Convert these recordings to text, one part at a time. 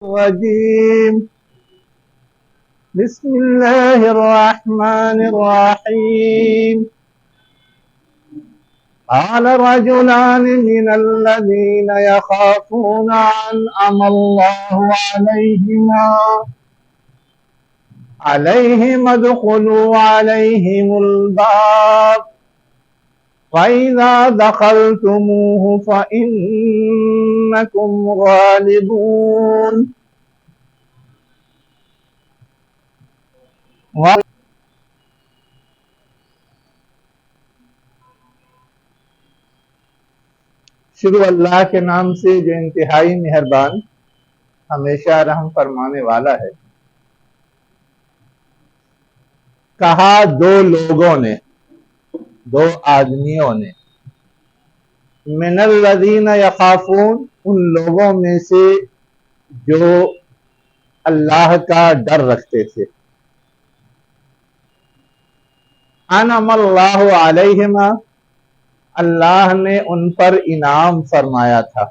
الرجيم بسم الله الرحمن الرحيم قال رجلان من الذين يخافون أنعم الله عليهم ادخلوا عليهم الباب فإذا دخلتموه فإنكم غالبون شروع اللہ کے نام سے جو انتہائی مہربان ہمیشہ رحم فرمانے والا ہے۔ کہا دو لوگوں نے، دو آدمیوں نے، من الذین یخافون، ان لوگوں میں سے جو اللہ کا ڈر رکھتے تھے، انعم اللہ علیہما، اللہ نے ان پر انعام فرمایا تھا۔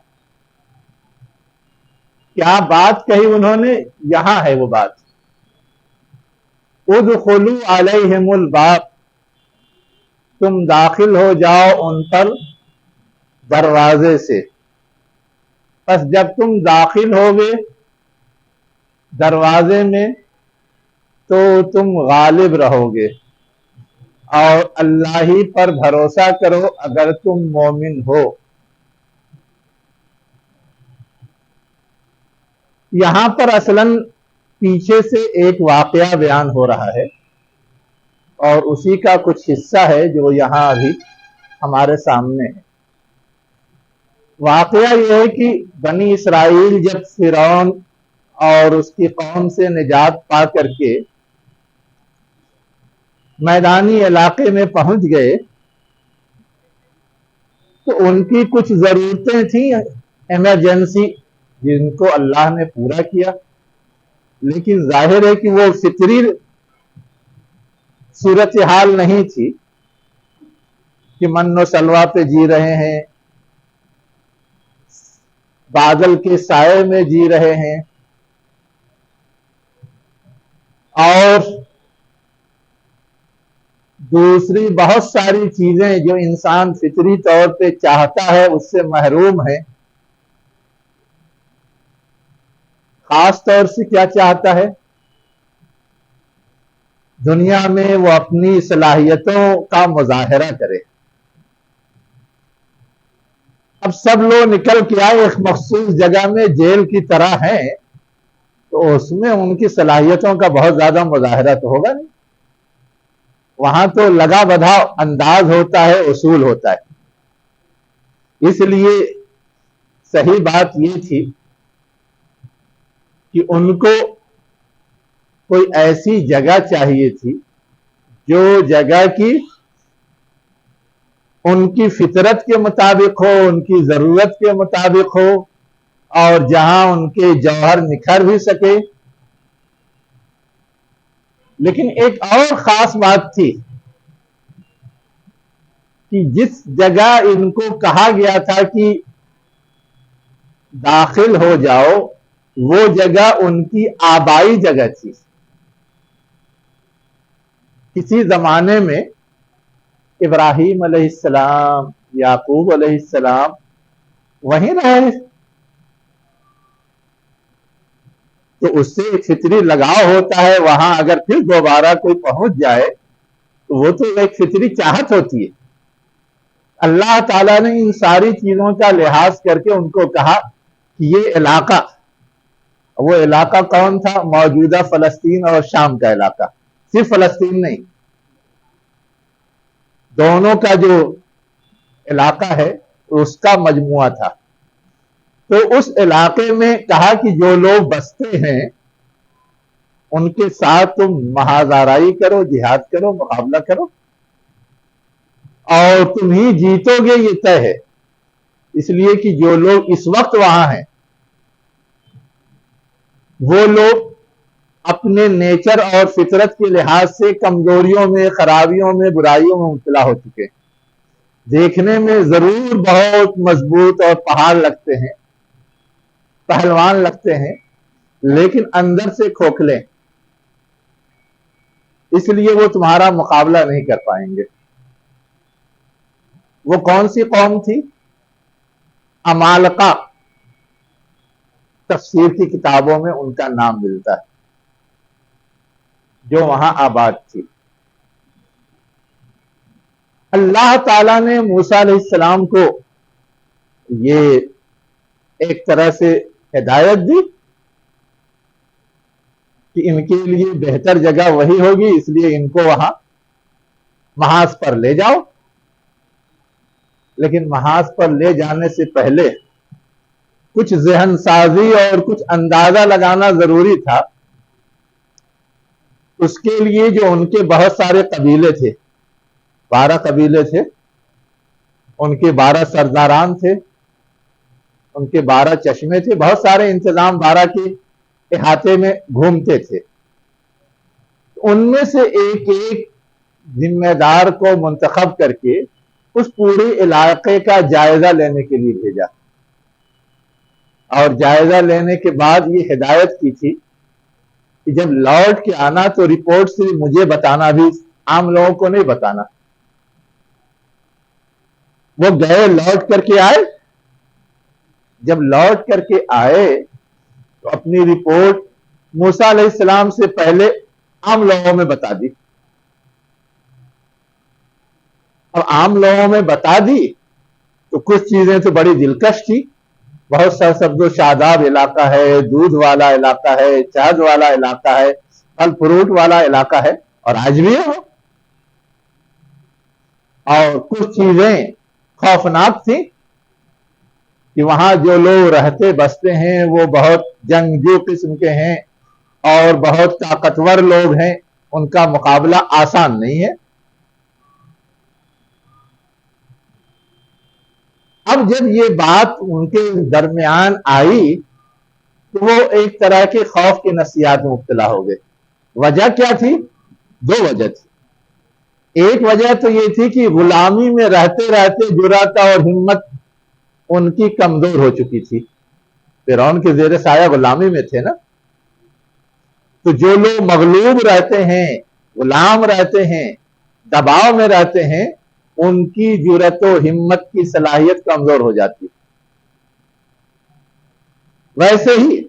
کیا بات کہی انہوں نے؟ یہاں ہے وہ بات، ادخلوا علیہم الباب، تم داخل ہو جاؤ ان پر دروازے سے۔ پس جب تم داخل ہوگے دروازے میں تو تم غالب رہو گے، اور اللہ ہی پر بھروسہ کرو اگر تم مومن ہو۔ یہاں پر اصلاً پیچھے سے ایک واقعہ بیان ہو رہا ہے، اور اسی کا کچھ حصہ ہے جو یہاں ابھی ہمارے سامنے ہے۔ واقعہ یہ ہے کہ بنی اسرائیل جب فرعون اور اس کی قوم سے نجات پا کر کے میدانی علاقے میں پہنچ گئے تو ان کی کچھ ضرورتیں تھیں ایمرجنسی، جن کو اللہ نے پورا کیا، لیکن ظاہر ہے کہ وہ فطری صورتحال نہیں تھی کہ من و سلوا پہ جی رہے ہیں، بادل کے سائے میں جی رہے ہیں، اور دوسری بہت ساری چیزیں جو انسان فطری طور پہ چاہتا ہے اس سے محروم ہے۔ خاص طور سے کیا چاہتا ہے؟ دنیا میں وہ اپنی صلاحیتوں کا مظاہرہ کرے۔ اب سب لوگ نکل کے آئے ایک مخصوص جگہ میں، جیل کی طرح ہیں، تو اس میں ان کی صلاحیتوں کا بہت زیادہ مظاہرہ تو ہوگا نہیں۔ وہاں تو لگا بدھا انداز ہوتا ہے، اصول ہوتا ہے۔ اس لیے صحیح بات یہ تھی کہ ان کو کوئی ایسی جگہ چاہیے تھی جو جگہ کی ان کی فطرت کے مطابق ہو، ان کی ضرورت کے مطابق ہو، اور جہاں ان کے جوہر نکھر بھی سکے۔ لیکن ایک اور خاص بات تھی کہ جس جگہ ان کو کہا گیا تھا کہ داخل ہو جاؤ، وہ جگہ ان کی آبائی جگہ تھی۔ کسی زمانے میں ابراہیم علیہ السلام، یعقوب علیہ السلام وہیں رہے، تو اس سے ایک فطری لگاؤ ہوتا ہے۔ وہاں اگر پھر دوبارہ کوئی پہنچ جائے تو وہ تو ایک فطری چاہت ہوتی ہے۔ اللہ تعالیٰ نے ان ساری چیزوں کا لحاظ کر کے ان کو کہا کہ یہ علاقہ، وہ علاقہ کون تھا؟ موجودہ فلسطین اور شام کا علاقہ، صرف فلسطین نہیں، دونوں کا جو علاقہ ہے اس کا مجموعہ تھا۔ تو اس علاقے میں کہا کہ جو لوگ بستے ہیں ان کے ساتھ تم محاذ آرائی کرو، جہاد کرو، مقابلہ کرو، اور تم ہی جیتو گے، یہ طے ہے۔ اس لیے کہ جو لوگ اس وقت وہاں ہیں وہ لوگ اپنے نیچر اور فطرت کے لحاظ سے کمزوریوں میں، خرابیوں میں، برائیوں میں مبتلا ہو چکے، دیکھنے میں ضرور بہت مضبوط اور پہاڑ لگتے ہیں، پہلوان لگتے ہیں، لیکن اندر سے کھوکھلے، اس لیے وہ تمہارا مقابلہ نہیں کر پائیں گے۔ وہ کون سی قوم تھی؟ عمالقہ، تفسیر کی کتابوں میں ان کا نام ملتا ہے، جو وہاں آباد تھی۔ اللہ تعالیٰ نے موسیٰ علیہ السلام کو یہ ایک طرح سے ہدایت دی کہ ان کے لیے بہتر جگہ وہی ہوگی، اس لیے ان کو وہاں محاذ پر لے جاؤ۔ لیکن محاذ پر لے جانے سے پہلے کچھ ذہن سازی اور کچھ اندازہ لگانا ضروری تھا۔ اس کے لیے جو ان کے بہت سارے قبیلے تھے، 12 قبیلے تھے، ان کے 12 سرداران تھے، ان کے 12 چشمے تھے، بہت سارے انتظام 12 کے احاطے میں گھومتے تھے۔ ان میں سے ایک ایک ذمہ دار کو منتخب کر کے اس پورے علاقے کا جائزہ لینے کے لیے بھیجا، اور جائزہ لینے کے بعد یہ ہدایت کی تھی کہ جب لوٹ کے آنا تو رپورٹ صرف مجھے بتانا، بھی عام لوگوں کو نہیں بتانا۔ وہ گئے، لوٹ کر کے آئے، جب لوٹ کر کے آئے تو اپنی رپورٹ موسیٰ علیہ السلام سے پہلے عام لوگوں میں بتا دی۔ اب عام لوگوں میں بتا دی تو کچھ چیزیں تو بڑی دلکش تھی، بہت سا سبز و شاداب علاقہ ہے، دودھ والا علاقہ ہے، شہد والا علاقہ ہے، پھل فروٹ والا علاقہ ہے، اور آج بھی ہے وہ۔ اور کچھ چیزیں خوفناک تھیں کہ وہاں جو لوگ رہتے بستے ہیں وہ بہت جنگجو قسم کے ہیں اور بہت طاقتور لوگ ہیں، ان کا مقابلہ آسان نہیں ہے۔ اب جب یہ بات ان کے درمیان آئی تو وہ ایک طرح کے خوف کے نفسیات میں مبتلا ہو گئے۔ وجہ کیا تھی؟ 2 وجہ تھی۔ ایک وجہ تو یہ تھی کہ غلامی میں رہتے رہتے جرأت اور ہمت ان کی کمزور ہو چکی تھی۔ فرعون کے زیر سایہ غلامی میں تھے نا، تو جو لوگ مغلوب رہتے ہیں، غلام رہتے ہیں، دباؤ میں رہتے ہیں، ان کی جرأت و ہمت کی صلاحیت کمزور ہو جاتی۔ ویسے ہی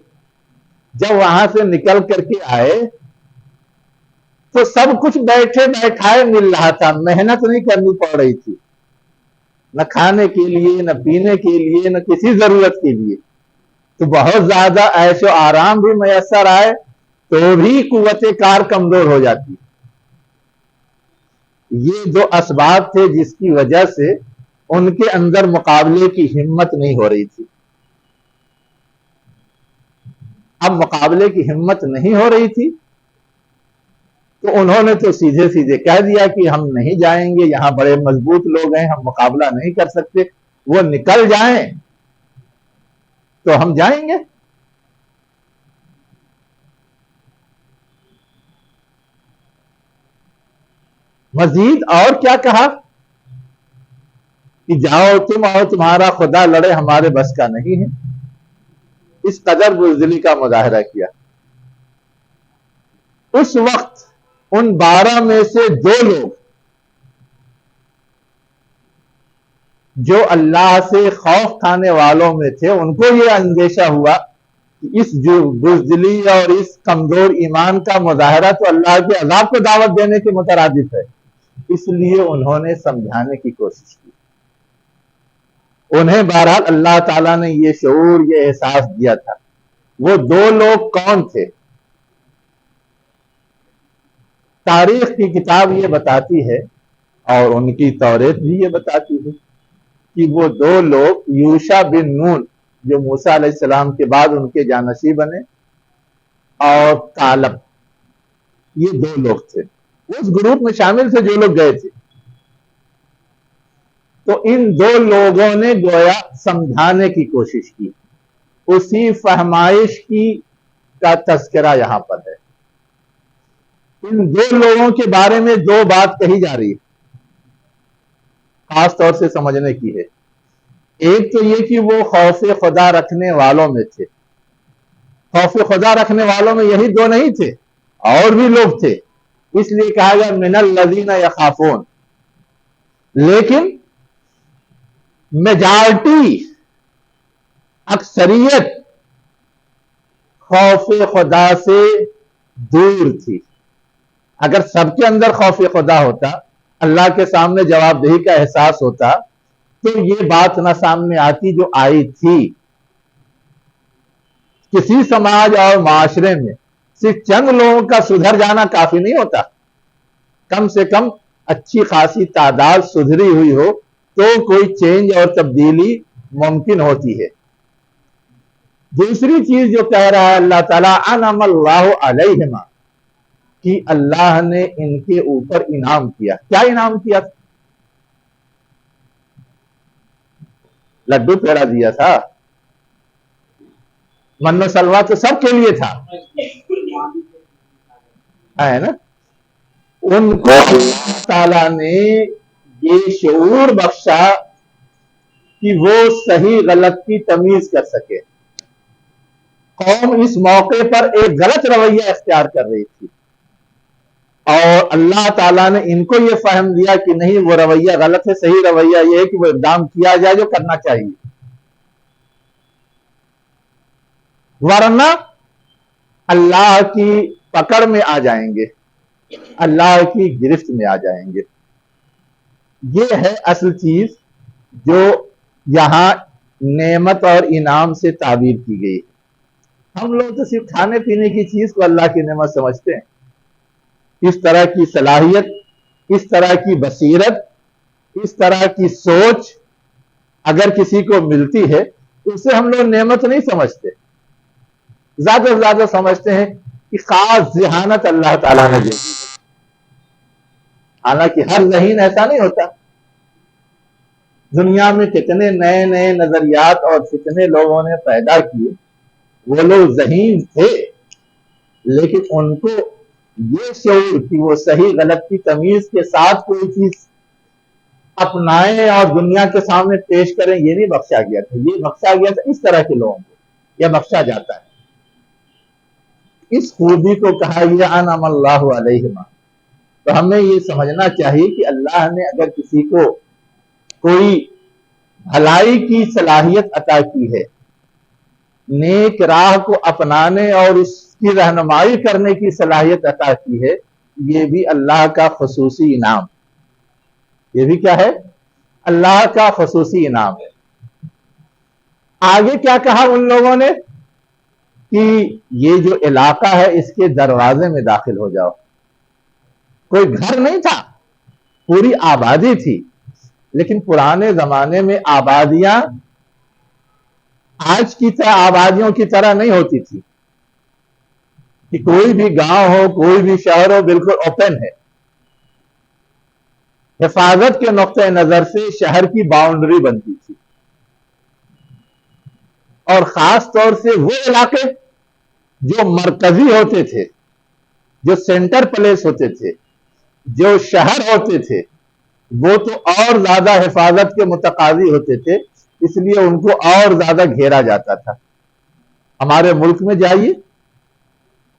جب وہاں سے نکل کر کے آئے تو سب کچھ بیٹھے بیٹھائے مل رہا تھا، محنت نہیں کرنی پڑ رہی تھی، نہ کھانے کے لیے، نہ پینے کے لیے، نہ کسی ضرورت کے لیے۔ تو بہت زیادہ عیش و آرام بھی میسر آئے تو بھی قوت کار کمزور ہو جاتی۔ یہ 2 اسباب تھے جس کی وجہ سے ان کے اندر مقابلے کی ہمت نہیں ہو رہی تھی۔ اب مقابلے کی ہمت نہیں ہو رہی تھی تو انہوں نے تو سیدھے سیدھے کہہ دیا کہ ہم نہیں جائیں گے، یہاں بڑے مضبوط لوگ ہیں، ہم مقابلہ نہیں کر سکتے، وہ نکل جائیں تو ہم جائیں گے۔ مزید اور کیا کہا کہ جاؤ تم اور تمہارا خدا لڑے، ہمارے بس کا نہیں ہے۔ اس قدر بزدلی کا مظاہرہ کیا۔ اس وقت ان 12 میں سے 2 لوگ جو اللہ سے خوف کھانے والوں میں تھے، ان کو یہ اندیشہ ہوا کہ اس بزدلی اور اس کمزور ایمان کا مظاہرہ تو اللہ کے عذاب کو دعوت دینے کے مترادف ہے، اس لیے انہوں نے سمجھانے کی کوشش کی۔ انہیں بہرحال اللہ تعالیٰ نے یہ شعور، یہ احساس دیا تھا۔ وہ 2 لوگ کون تھے؟ تاریخ کی کتاب یہ بتاتی ہے اور ان کی توریت بھی یہ بتاتی ہے کہ وہ 2 لوگ یوشع بن نون، جو موسیٰ علیہ السلام کے بعد ان کے جانشین بنے، اور کالب، یہ 2 لوگ تھے۔ وہ اس گروپ میں شامل تھے جو لوگ گئے تھے۔ تو ان 2 لوگوں نے گویا سمجھانے کی کوشش کی۔ اسی فہمائش کا تذکرہ یہاں پر ہے۔ ان 2 لوگوں کے بارے میں 2 بات کہی جا رہی ہے، خاص طور سے سمجھنے کی ہے۔ ایک تو یہ کہ وہ خوف خدا رکھنے والوں میں تھے، خوف خدا رکھنے والوں میں یہی دو نہیں تھے، اور بھی لوگ تھے، اس لیے کہا گیا من الذین یخافون. لیکن میجارٹی، اکثریت خوف خدا سے دور تھی. اگر سب کے اندر خوف خدا ہوتا، اللہ کے سامنے جواب دہی کا احساس ہوتا، تو یہ بات نہ سامنے آتی جو آئی تھی. کسی سماج اور معاشرے میں صرف چند لوگوں کا سدھر جانا کافی نہیں ہوتا، کم سے کم اچھی خاصی تعداد سدھری ہوئی ہو تو کوئی چینج اور تبدیلی ممکن ہوتی ہے. دوسری چیز جو کہہ رہا ہے اللہ تعالیٰ، انعم اللہ علیہما، کہ اللہ نے ان کے اوپر انعام کیا. کیا انعام کیا؟ لڈو پیڑا دیا تھا، من و سلوا تو سب کے لیے تھا، ہے نا. ان کو اللہ تعالیٰ نے یہ شعور بخشا کہ وہ صحیح غلط کی تمیز کر سکے. قوم اس موقع پر ایک غلط رویہ اختیار کر رہی تھی، اور اللہ تعالیٰ نے ان کو یہ فہم دیا کہ نہیں، وہ رویہ غلط ہے، صحیح رویہ یہ ہے کہ وہ اقدام کیا جائے جو کرنا چاہیے، ورنہ اللہ کی پکڑ میں آ جائیں گے، اللہ کی گرفت میں آ جائیں گے. یہ ہے اصل چیز جو یہاں نعمت اور انعام سے تعبیر کی گئی. ہم لوگ تو صرف کھانے پینے کی چیز کو اللہ کی نعمت سمجھتے ہیں. اس طرح کی صلاحیت، اس طرح کی بصیرت، اس طرح کی سوچ اگر کسی کو ملتی ہے تو اسے ہم لوگ نعمت نہیں سمجھتے، زیادہ سے زیادہ سمجھتے ہیں کہ خاص ذہانت اللہ تعالیٰ نے دی. حالانکہ ہر ذہین ایسا نہیں ہوتا. دنیا میں کتنے نئے نئے نظریات اور کتنے لوگوں نے پیدا کیے، وہ لوگ ذہین تھے، لیکن ان کو یہ شعور کہ وہ صحیح غلط کی تمیز کے ساتھ کوئی چیز اپنائیں اور دنیا کے سامنے پیش کریں، یہ نہیں بخشا گیا تھا. یہ بخشا گیا تھا اس طرح کے لوگوں کو، یہ بخشا جاتا ہے. اس خوبی کو کہا یہ انعم اللہ علیہما. تو ہمیں یہ سمجھنا چاہیے کہ اللہ نے اگر کسی کو کوئی بھلائی کی صلاحیت عطا کی ہے، نیک راہ کو اپنانے اور اس کی رہنمائی کرنے کی صلاحیت عطا کی ہے، یہ بھی اللہ کا خصوصی انعام. یہ بھی کیا ہے؟ اللہ کا خصوصی انعام ہے. آگے کیا کہا ان لوگوں نے کہ یہ جو علاقہ ہے اس کے دروازے میں داخل ہو جاؤ. کوئی گھر نہیں تھا، پوری آبادی تھی. لیکن پرانے زمانے میں آبادیاں آج کی طرح آبادیوں کی طرح نہیں ہوتی تھی کہ کوئی بھی گاؤں ہو، کوئی بھی شہر ہو، بالکل اوپن ہے. حفاظت کے نقطہ نظر سے شہر کی باؤنڈری بنتی تھی، اور خاص طور سے وہ علاقے جو مرکزی ہوتے تھے، جو سینٹر پلیس ہوتے تھے، جو شہر ہوتے تھے، وہ تو اور زیادہ حفاظت کے متقاضی ہوتے تھے، اس لیے ان کو اور زیادہ گھیرا جاتا تھا. ہمارے ملک میں جائیے،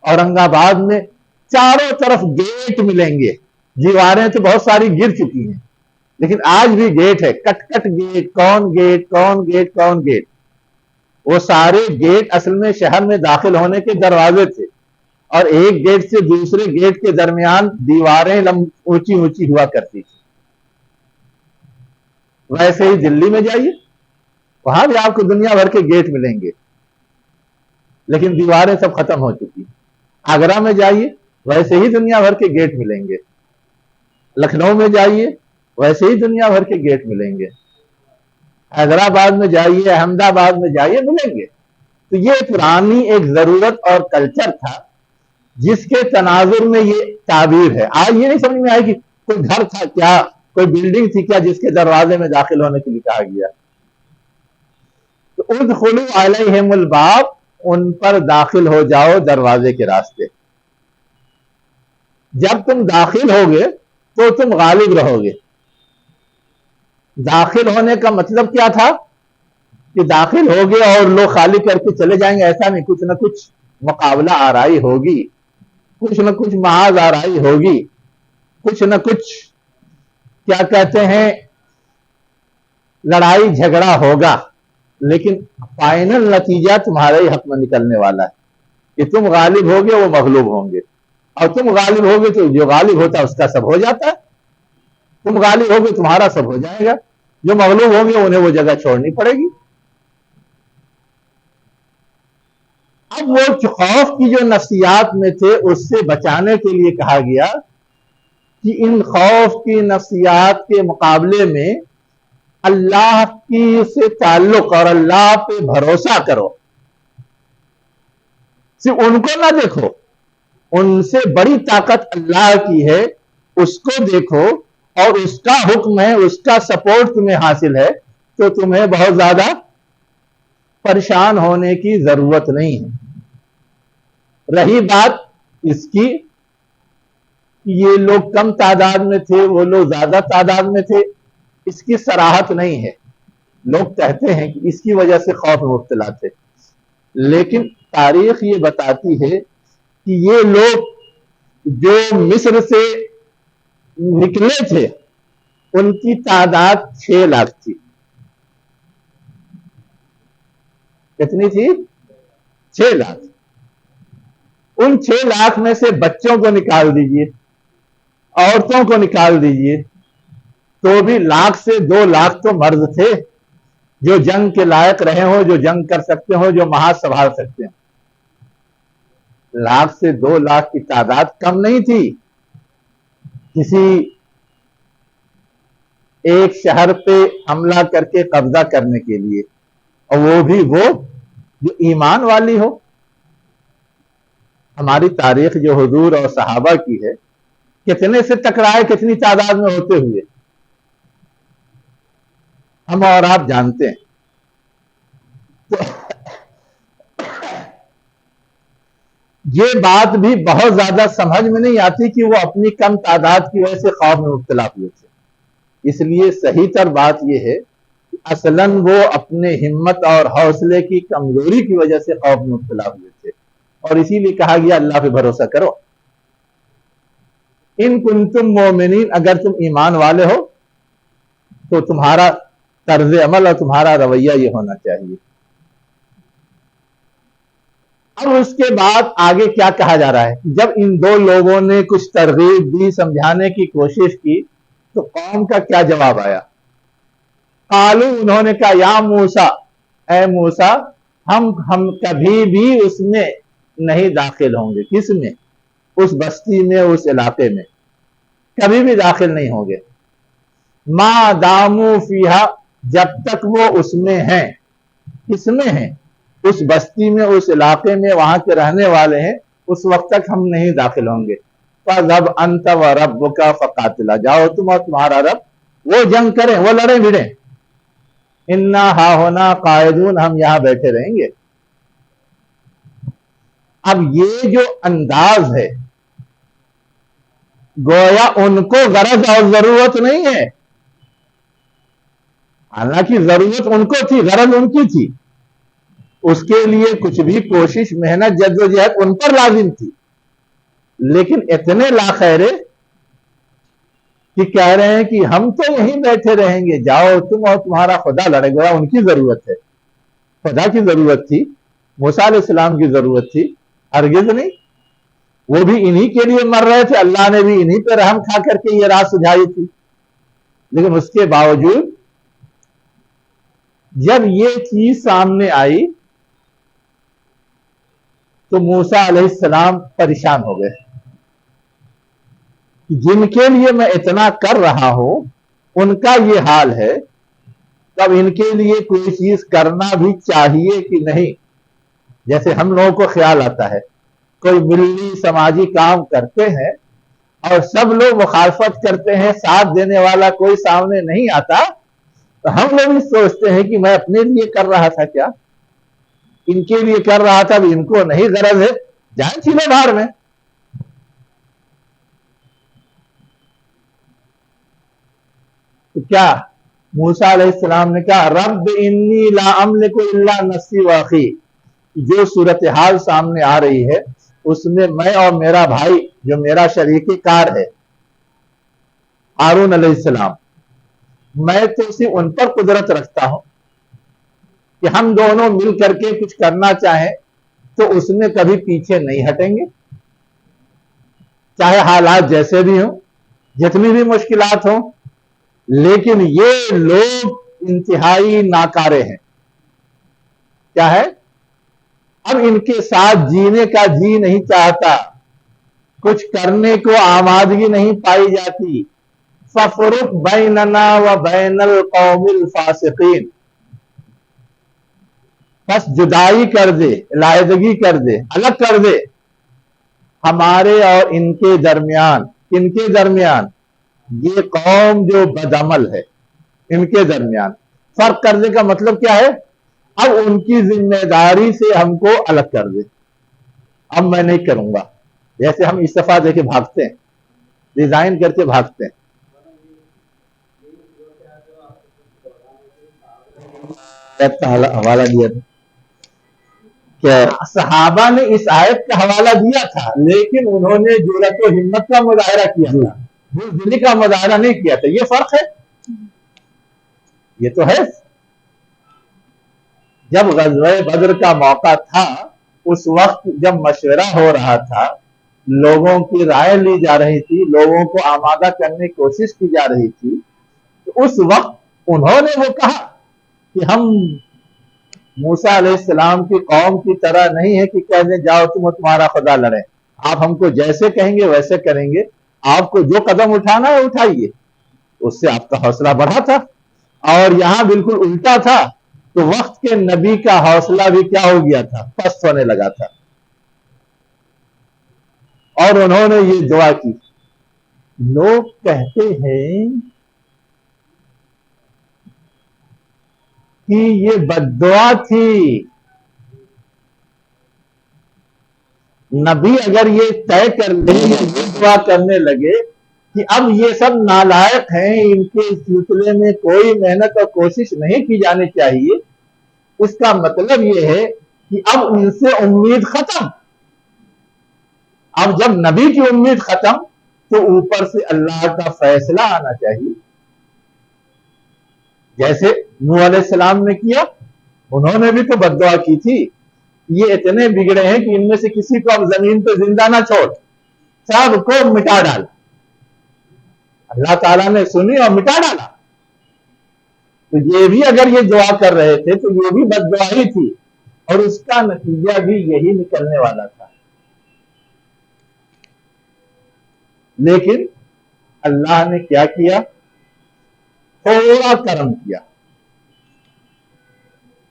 اورنگ آباد میں چاروں طرف گیٹ ملیں گے. دیواریں تو بہت ساری گر چکی ہیں، لیکن آج بھی گیٹ ہے. کٹ کٹ گیٹ، کون گیٹ کون گیٹ کون گیٹ. وہ سارے گیٹ اصل میں شہر میں داخل ہونے کے دروازے تھے، اور ایک گیٹ سے دوسرے گیٹ کے درمیان دیواریں اونچی اونچی ہوا کرتی تھی. ویسے ہی دلی میں جائیے، وہاں بھی آپ کو دنیا بھر کے گیٹ ملیں گے، لیکن دیواریں سب ختم ہو چکی. آگرہ میں جائیے، ویسے ہی دنیا بھر کے گیٹ ملیں گے. لکھنؤ میں جائیے، ویسے ہی دنیا بھر کے گیٹ ملیں گے. حیدرآباد میں جائیے، احمد آباد میں جائیے، ملیں گے. تو یہ پرانی ایک ضرورت اور کلچر تھا جس کے تناظر میں یہ تعبیر ہے. آج یہ نہیں سمجھ میں آئے کہ کوئی گھر تھا کیا، کوئی بلڈنگ تھی کیا جس کے دروازے میں داخل ہونے کے لیے کہا گیا. تو ادخلوا علیہم الباب، ان پر داخل ہو جاؤ دروازے کے راستے. جب تم داخل ہوگے تو تم غالب رہو گے. داخل ہونے کا مطلب کیا تھا کہ داخل ہوگے اور لوگ خالی کر کے چلے جائیں گے، ایسا نہیں. کچھ نہ کچھ مقابلہ آرائی ہوگی، کچھ نہ کچھ محاذ آرائی ہوگی، کچھ نہ کچھ کیا کہتے ہیں لڑائی جھگڑا ہوگا، لیکن فائنل نتیجہ تمہارے ہی حق میں نکلنے والا ہے کہ تم غالب ہوگے، وہ مغلوب ہوں گے، اور تم غالب ہوگے تو جو غالب ہوتا ہے اس کا سب ہو جاتا ہے، تم غالب ہوگے تمہارا سب ہو جائے گا، جو مغلوب ہوں گے انہیں وہ جگہ چھوڑنی پڑے گی۔ اب وہ خوف کی جو نفسیات میں تھے اس سے بچانے کے لیے کہا گیا کہ ان خوف کی نفسیات کے مقابلے میں اللہ کی سے تعلق اور اللہ پہ بھروسہ کرو، صرف ان کو نہ دیکھو، ان سے بڑی طاقت اللہ کی ہے، اس کو دیکھو اور اس کا حکم ہے، اس کا سپورٹ تمہیں حاصل ہے، تو تمہیں بہت زیادہ پریشان ہونے کی ضرورت نہیں ہے۔ رہی بات اس کی کہ یہ لوگ کم تعداد میں تھے، وہ لوگ زیادہ تعداد میں تھے، اس کی صراحت نہیں ہے، لوگ کہتے ہیں کہ اس کی وجہ سے خوف میں مبتلا تھے، لیکن تاریخ یہ بتاتی ہے کہ یہ لوگ جو مصر سے نکلے تھے ان کی تعداد 6 لاکھ تھی۔ کتنی تھی؟ 6 لاکھ۔ ان 6 لاکھ میں سے بچوں کو نکال دیجئے، عورتوں کو نکال دیجئے، تو بھی 1 لاکھ سے 2 لاکھ تو مرد تھے جو جنگ کے لائق رہے ہوں، جو جنگ کر سکتے ہوں، جو محاذ سنبھال سکتے ہوں۔ 1 لاکھ سے 2 لاکھ کی تعداد کم نہیں تھی کسی ایک شہر پہ حملہ کر کے قبضہ کرنے کے لیے، اور وہ بھی وہ جو ایمان والی ہو۔ ہماری تاریخ جو حضور اور صحابہ کی ہے، کتنے سے ٹکرائے، کتنی تعداد میں ہوتے ہوئے، ہم اور آپ جانتے ہیں۔ تو یہ بات بھی بہت زیادہ سمجھ میں نہیں آتی کہ وہ اپنی کم تعداد کی وجہ سے خوف میں مبتلا ہوئے تھے۔ اس لیے صحیح تر بات یہ ہے کہ اصلاً وہ اپنے ہمت اور حوصلے کی کمزوری کی وجہ سے خوف میں مبتلا ہوئے تھے، اور اسی لیے کہا گیا اللہ پہ بھروسہ کرو۔ ان کنتم مومنین، اگر تم ایمان والے ہو تو تمہارا طرز عمل اور تمہارا رویہ یہ ہونا چاہیے۔ اب اس کے بعد آگے کیا کہا جا رہا ہے؟ جب ان 2 لوگوں نے کچھ ترغیب دی، سمجھانے کی کوشش کی، تو قوم کا کیا جواب آیا؟ قالو، انہوں نے کہا یا موسیٰ، اے موسیٰ، ہم کبھی بھی اس میں نہیں داخل ہوں گے۔ کس میں؟ اس بستی میں، اس علاقے میں کبھی بھی داخل نہیں ہوں گے۔ ما داموا فیہا، جب تک وہ اس میں ہیں۔ کس میں ہیں؟ اس بستی میں، اس علاقے میں، وہاں کے رہنے والے ہیں، اس وقت تک ہم نہیں داخل ہوں گے۔ فَذْهَبْ أَنْتَ وَرَبُّكَ فَقَاتِلَا، جاؤ تم اور تمہارا رب وہ جنگ کریں، وہ لڑیں بھڑیں۔ اِنَّا ہَاہُنَا قَاعِدُونَ، ہم یہاں بیٹھے رہیں گے۔ اب یہ جو انداز ہے، گویا ان کو غرض اور ضرورت نہیں ہے، حالانکہ ضرورت ان کو تھی، غرض ان کی تھی، اس کے لیے کچھ بھی کوشش، محنت، جدوجہد ان پر لازم تھی، لیکن اتنے لاخیرے کہ کہہ رہے ہیں کہ ہم تو یہیں بیٹھے رہیں گے، جاؤ تم اور تمہارا خدا لڑے۔ گویا ان کی ضرورت ہے، خدا کی ضرورت تھی، موسیٰ علیہ السلام کی ضرورت تھی؟ ہرگز نہیں۔ وہ بھی انہی کے لیے مر رہے تھے، اللہ نے بھی انہی پہ رحم کھا کر کے یہ رات سجھائی تھی، لیکن اس کے باوجود جب یہ چیز سامنے آئی تو موسیٰ علیہ السلام پریشان ہو گئے، جن کے لیے میں اتنا کر رہا ہوں ان کا یہ حال ہے، تب ان کے لیے کوئی چیز کرنا بھی چاہیے کہ نہیں؟ جیسے ہم لوگوں کو خیال آتا ہے کوئی ملی سماجی کام کرتے ہیں اور سب لوگ مخالفت کرتے ہیں، ساتھ دینے والا کوئی سامنے نہیں آتا، تو ہم لوگ بھی سوچتے ہیں کہ میں اپنے لیے کر رہا تھا، کیا ان کے لیے کر رہا تھا، ان کو نہیں غرض ہے، جان چھیلے باہر میں۔ تو کیا موسیٰ علیہ السلام نے کہا رب انی لا املک الا نفسی واخی، جو صورتحال سامنے آ رہی ہے اس میں میں اور میرا بھائی جو میرا شریک کار ہے ہارون علیہ السلام، میں تو صرف ان پر قدرت رکھتا ہوں کہ ہم دونوں مل کر کے کچھ کرنا چاہیں تو اس میں کبھی پیچھے نہیں ہٹیں گے، چاہے حالات جیسے بھی ہوں، جتنی بھی مشکلات ہوں۔ لیکن یہ لوگ انتہائی ناکارے ہیں۔ کیا ہے؟ اب ان کے ساتھ جینے کا جی نہیں چاہتا، کچھ کرنے کو آمادگی نہیں پائی جاتی۔ فَفْرُقْ بَيْنَنَا وَبَيْنَ الْقَوْمِ الْفَاسِقِينَ، بس جدائی کر دے، علیحدگی کر دے، الگ کر دے ہمارے اور ان کے درمیان۔ ان کے درمیان یہ قوم جو بدعمل ہے، ان کے درمیان فرق کرنے کا مطلب کیا ہے؟ اب ان کی ذمہ داری سے ہم کو الگ کر دے، اب میں نہیں کروں گا۔ جیسے ہم استعفیٰ دے کے بھاگتے ہیں، ریزائن کر کے بھاگتے ہیں۔ حوالہ دیا تھا کہ صحابہ نے اس آیت کا حوالہ دیا تھا، لیکن انہوں نے جرأت و ہمت کا مظاہرہ کیا تھا، بزدلی کا مظاہرہ نہیں کیا تھا۔ یہ فرق ہے، یہ تو ہے۔ جب غزوہ بدر کا موقع تھا، اس وقت جب مشورہ ہو رہا تھا، لوگوں کی رائے لی جا رہی تھی، لوگوں کو آمادہ کرنے کی کوشش کی جا رہی تھی، تو اس وقت انہوں نے وہ کہا کہ ہم موسیٰ علیہ السلام کی قوم کی طرح نہیں ہے کہ کہہ دیں جاؤ تم تمہارا خدا لڑے، آپ ہم کو جیسے کہیں گے ویسے کریں گے، آپ کو جو قدم اٹھانا ہے اٹھائیے۔ اس سے آپ کا حوصلہ بڑھا تھا، اور یہاں بالکل الٹا تھا، تو وقت کے نبی کا حوصلہ بھی کیا ہو گیا تھا؟ پست ہونے لگا تھا۔ اور انہوں نے یہ دعا کی۔ لوگ کہتے ہیں کہ یہ بددعا تھی، نبی اگر یہ طے کر لے یا یہ دعا کرنے لگے کہ اب یہ سب نالائق ہیں، ان کے سلسلے میں کوئی محنت اور کوشش نہیں کی جانی چاہیے، اس کا مطلب یہ ہے کہ اب ان سے امید ختم۔ اب جب نبی کی امید ختم تو اوپر سے اللہ کا فیصلہ آنا چاہیے، جیسے نوح علیہ السلام نے کیا۔ انہوں نے بھی تو بددعا کی تھی، یہ اتنے بگڑے ہیں کہ ان میں سے کسی کو اب زمین پہ زندہ نہ چھوڑ، سب کو مٹا ڈال۔ اللہ تعالیٰ نے سنی اور مٹا ڈالا۔ تو یہ بھی اگر یہ دعا کر رہے تھے تو یہ بھی بددعا ہی تھی، اور اس کا نتیجہ بھی یہی نکلنے والا تھا۔ لیکن اللہ نے کیا کیا؟ تھوڑا کرم کیا،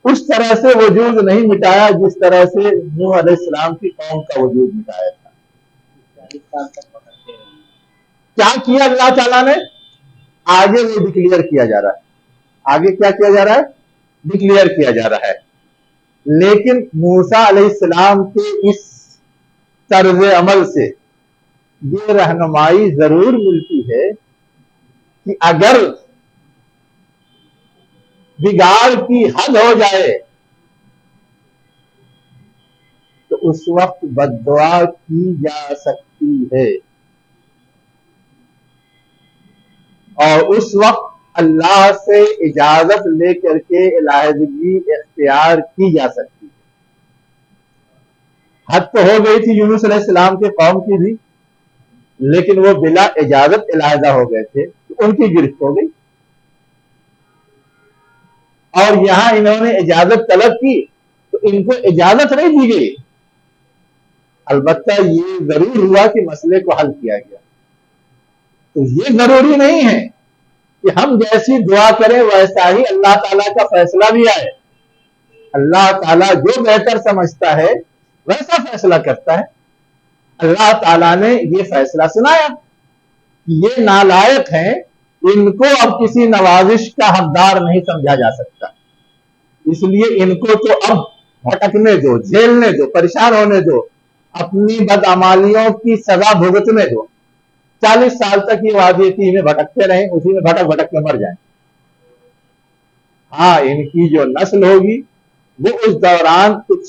اس طرح سے وجود نہیں مٹایا جس طرح سے نوح علیہ السلام کی قوم کا وجود مٹایا تھا۔ کیا کیا اللہ تعالیٰ نے؟ آگے وہ ڈکلیئر کیا جا رہا ہے۔ آگے کیا کیا جا رہا ہے؟ ڈکلیئر کیا جا رہا ہے۔ لیکن موسیٰ علیہ السلام کے اس طرز عمل سے یہ رہنمائی ضرور ملتی ہے کہ اگر بگاڑ کی حد ہو جائے تو اس وقت بددعا کی جا سکتی ہے، اور اس وقت اللہ سے اجازت لے کر کے علیحدگی اختیار کی جا سکتی ہے۔ حد تو ہو گئی تھی یونس علیہ السلام کے قوم کی بھی، لیکن وہ بلا اجازت علیحدہ ہو گئے تھے، ان کی گرفت ہو گئی، اور یہاں انہوں نے اجازت طلب کی تو ان کو اجازت نہیں دی گئی۔ البتہ یہ ضرور ہوا کہ مسئلے کو حل کیا گیا۔ تو یہ ضروری نہیں ہے کہ ہم جیسی دعا کریں ویسا ہی اللہ تعالیٰ کا فیصلہ بھی آئے۔ اللہ تعالیٰ جو بہتر سمجھتا ہے ویسا فیصلہ کرتا ہے۔ اللہ تعالیٰ نے یہ فیصلہ سنایا کہ یہ نالائق ہیں، ان کو اب کسی نوازش کا حقدار نہیں سمجھا جا سکتا، اس لیے ان کو تو اب بھٹکنے دو، جھیلنے دو، پریشان ہونے دو، اپنی بدعمالیوں کی سزا بھگتنے دو۔ 40 سال تک یہ وادی تیہ میں بھٹکتے رہیں، اسی میں بھٹک بھٹک کے مر جائیں۔ ہاں، ان کی جو نسل ہوگی وہ اس دوران کچھ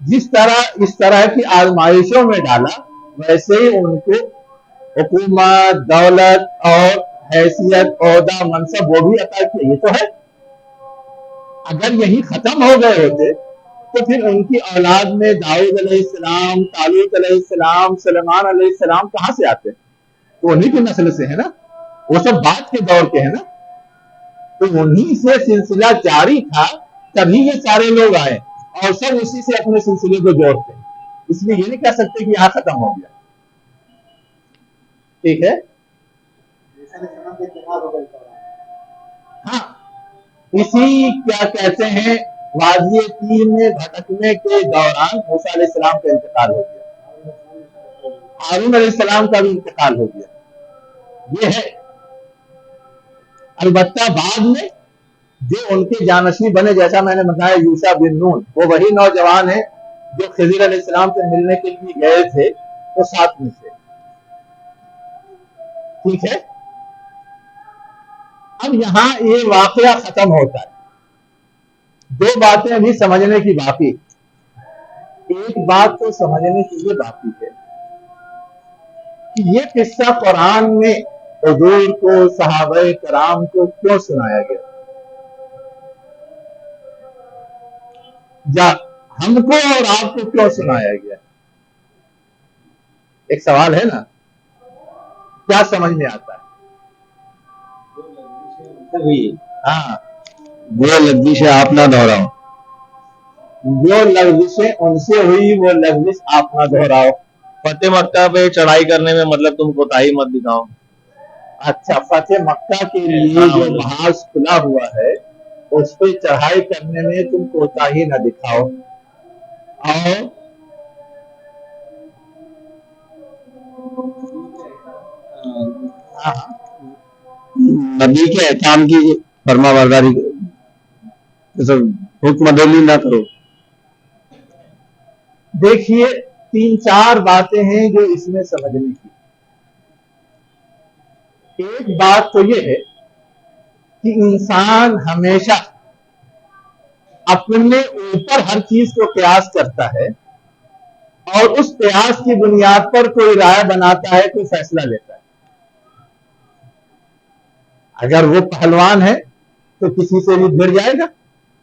اس طرح کی آزمائشوں میں ڈالا، ویسے ہی ان کو حکومت، دولت اور حیثیت، عہدہ، منصب وہ بھی عطا کیا. یہ تو ہے. اگر یہی ختم ہو گئے ہوتے تو پھر ان کی اولاد میں داؤد علیہ السلام، طالوت علیہ السلام، سلیمان علیہ السلام کہاں سے آتے؟ تو انہی کی نسل سے ہے نا، وہ سب بعد کے دور کے ہیں نا. تو انہی سے سلسلہ جاری تھا، تبھی یہ سارے لوگ آئے اور سب اسی سے اپنے سلسلے کو جوڑتے ہیں. اس لیے یہ نہیں کہہ سکتے کہ یہاں ختم ہو گیا. ٹھیک ہے. ہاں، اسی کیا کہتے ہیں وادی تیر میں بھٹکنے کے دوران موسیٰ علیہ السلام کا انتقال ہو گیا، ہارون علیہ السلام کا بھی انتقال ہو گیا. یہ ہے. البتہ بعد میں جو ان کے جانشین بنے، جیسا میں نے بتایا یوشع بن نون، وہ وہی نوجوان ہیں جو خضر علیہ السلام سے ملنے کے لیے گئے تھے، وہ 7 میں سے. ٹھیک ہے. اب یہاں یہ واقعہ ختم ہوتا ہے. 2 باتیں ابھی سمجھنے کی باقی. ایک بات تو سمجھنے کی یہ باقی ہے کہ یہ قصہ قرآن میں حضور کو، صحابہ کرام کو کیوں سنایا گیا، یا ہم کو اور آپ کو کیوں سنایا گیا. ایک سوال ہے نا. کیا سمجھ میں آتا ہے؟ ہاں، وہ لفظیں آپ نہ دہراؤ. جو لفظیں ان سے ہوئی وہ لفظ آپ نہ دہراؤ. فتح مکہ پہ چڑھائی کرنے میں مطلب تم کوتاہی مت دکھاؤ. اچھا، فتح مکہ کے لیے جو محاذ کھلا ہوا ہے اس پہ چڑھائی کرنے میں تم کوتاہی نہ دکھاؤ. اور نبی کے احکام کی فرما برداری، حکم بدلی نہ کرو. دیکھیے 3-4 باتیں ہیں جو اس میں سمجھنے کی. ایک بات تو یہ ہے کہ انسان ہمیشہ اپنے اوپر ہر چیز کو قیاس کرتا ہے اور اس قیاس کی بنیاد پر کوئی رائے بناتا ہے، کوئی فیصلہ لیتا ہے. اگر وہ پہلوان ہے تو کسی سے بھی بھڑ جائے گا،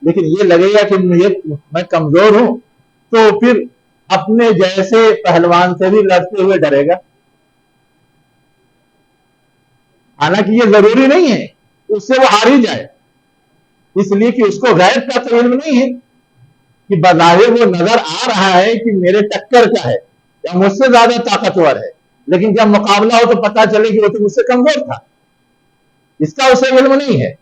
لیکن یہ لگے گا کہ میں کمزور ہوں تو پھر اپنے جیسے پہلوان سے بھی لڑتے ہوئے ڈرے گا. حالانکہ یہ ضروری نہیں ہے اس سے وہ ہار ہی جائے، اس لیے کہ اس کو غیر کا تو علم نہیں ہے کہ بظاہر وہ نظر آ رہا ہے کہ میرے ٹکر کا ہے یا مجھ سے زیادہ طاقتور ہے، لیکن جب مقابلہ ہو تو پتا چلے کہ وہ تو مجھ سے کمزور تھا. اس کا اسے علم نہیں ہے.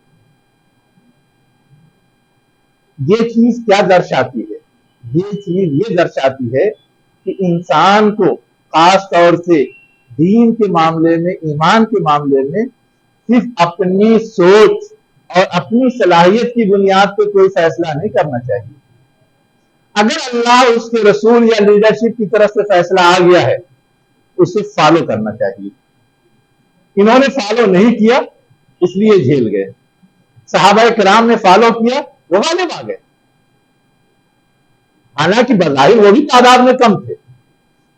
یہ چیز کیا درشاتی ہے؟ یہ چیز یہ درشاتی ہے کہ انسان کو خاص طور سے دین کے معاملے میں، ایمان کے معاملے میں صرف اپنی سوچ اور اپنی صلاحیت کی بنیاد پہ کوئی فیصلہ نہیں کرنا چاہیے. اگر اللہ اس کے رسول یا لیڈرشپ کی طرف سے فیصلہ آ گیا ہے اسے فالو کرنا چاہیے. انہوں نے فالو نہیں کیا اس لیے جھیل گئے. صحابہ کرام نے فالو کیا، وہ غالب آ گئے. حالانکہ بظاہر وہ بھی تعداد میں کم تھے،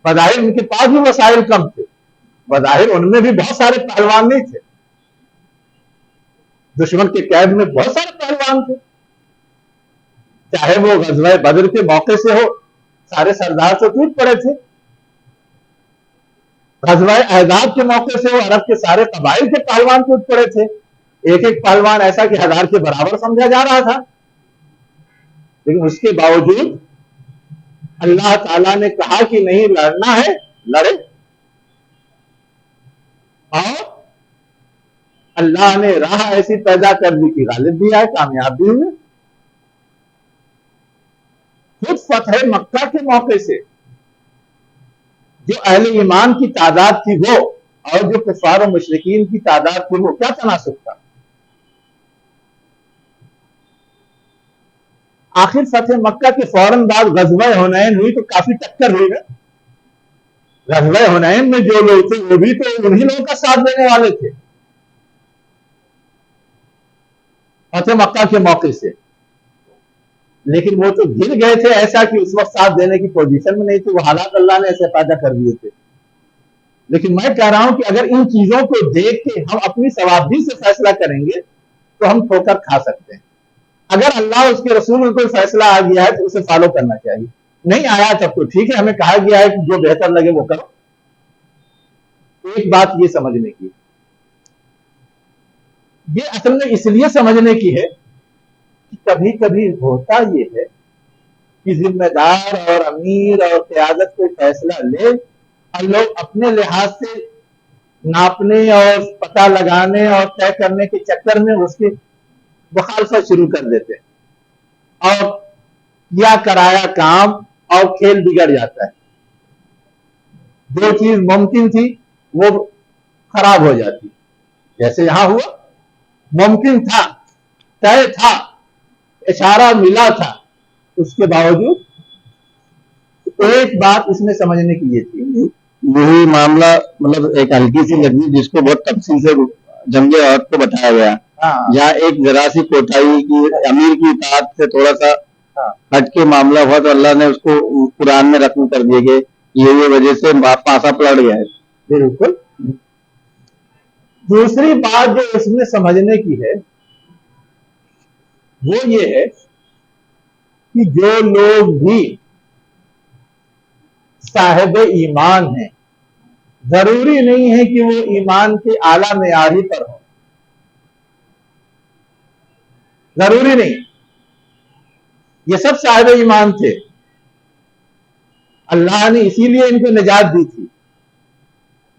بظاہر ان کے پاس بھی وسائل کم تھے، بظاہر ان میں بھی بہت سارے پہلوان نہیں تھے. دشمن کے قید میں بہت سارے پہلوان تھے، چاہے وہ غزوہ بدر کے موقع سے ہو، سارے سردار تو ٹوٹ پڑے تھے. غزوہ احزاب کے موقع سے ہو، عرب کے سارے قبائل کے پہلوان ٹوٹ پڑے تھے. ایک ایک پہلوان ایسا کہ 1000 کے برابر سمجھا جا رہا تھا. لیکن اس کے باوجود اللہ تعالیٰ نے کہا کہ نہیں لڑنا ہے، لڑے. اور اللہ نے راہ ایسی پیدا کر دی کہ غالب بھی آئے، کامیاب بھی ہوئے. خود فتح مکہ کے موقع سے جو اہل ایمان کی تعداد تھی وہ اور جو کفار و مشرکین کی تعداد تھی وہ، کیا تناسب تھا؟ آخر فتح مکہ کے فوراً بعد غزوہ حنین ہوئی تو کافی ٹکر ہوئی نا. غزوہ حنین میں جو لوگ تھے وہ بھی تو انہی لوگوں کا ساتھ دینے والے تھے فتح مکہ کے موقع سے. لیکن وہ تو گر گئے تھے ایسا کہ اس وقت ساتھ دینے کی پوزیشن میں نہیں تھے، وہ حالات اللہ نے ایسے پیدا کر دیے تھے. لیکن میں کہہ رہا ہوں کہ اگر ان چیزوں کو دیکھ کے ہم اپنی ثوابی سے فیصلہ کریں گے تو ہم ٹھوکر کھا سکتے ہیں. اگر اللہ اس کے رسول میں کوئی فیصلہ آ گیا ہے تو اسے فالو کرنا چاہیے. نہیں آیا تب تو ٹھیک ہے، ہمیں کہا گیا ہے کہ جو بہتر لگے وہ کرو. ایک بات یہ سمجھنے کی، یہ اصل میں اس لیے سمجھنے کی ہے کہ کبھی کبھی ہوتا یہ ہے کہ ذمہ دار اور امیر اور قیادت کوئی فیصلہ لے اور لوگ اپنے لحاظ سے ناپنے اور پتہ لگانے اور طے کرنے کے چکر میں اس کی مخالفت شروع کر دیتے ہیں اور کیا کرایا کام اور کھیل بگڑ جاتا ہے. جو چیز ممکن تھی وہ خراب ہو جاتی. جیسے یہاں ہوا، ممکن تھا، طے تھا، اشارہ ملا تھا، اس کے باوجود ایک بات اس میں سمجھنے کی یہ تھی، یہی معاملہ مطلب ایک ہلکی سی لگی جس کو بہت تفصیل سے جنگ عہد کو بتایا گیا، یا ایک ذرا سی کوتاہی کی امیر کی اطاعت سے تھوڑا سا ہٹ کے معاملہ ہوا تو اللہ نے اس کو قرآن میں رقم کر دیے کہ یہ وجہ سے پاسا پلٹ گیا ہے. بالکل. دوسری بات جو اس میں سمجھنے کی ہے وہ یہ ہے کہ جو لوگ بھی صاحب ایمان ہیں، ضروری نہیں ہے کہ وہ ایمان کے اعلیٰ معیاری پر ہوں، ضروری نہیں. یہ سب صاحب ایمان تھے، اللہ نے اسی لیے ان کو نجات دی تھی،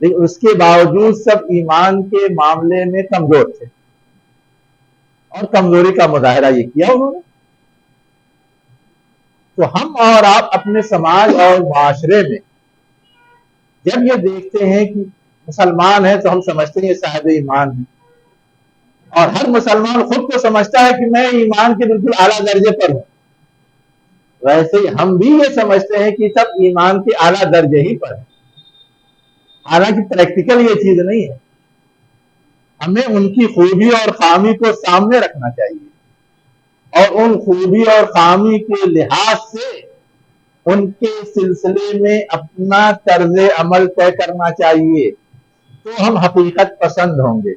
لیکن اس کے باوجود سب ایمان کے معاملے میں کمزور تھے اور کمزوری کا مظاہرہ یہ کیا انہوں نے. تو ہم اور آپ اپنے سماج اور معاشرے میں جب یہ دیکھتے ہیں کہ مسلمان ہیں تو ہم سمجھتے ہیں یہ صاحب ایمان ہیں، اور ہر مسلمان خود کو سمجھتا ہے کہ میں ایمان کے بالکل اعلیٰ درجے پر ہوں. ویسے ہی ہم بھی یہ سمجھتے ہیں کہ سب ایمان کے اعلیٰ درجے ہی پر ہیں، حالانکہ پریکٹیکل یہ چیز نہیں ہے. ہمیں ان کی خوبی اور خامی کو سامنے رکھنا چاہیے اور ان خوبی اور خامی کے لحاظ سے ان کے سلسلے میں اپنا طرز عمل طے کرنا چاہیے، تو ہم حقیقت پسند ہوں گے.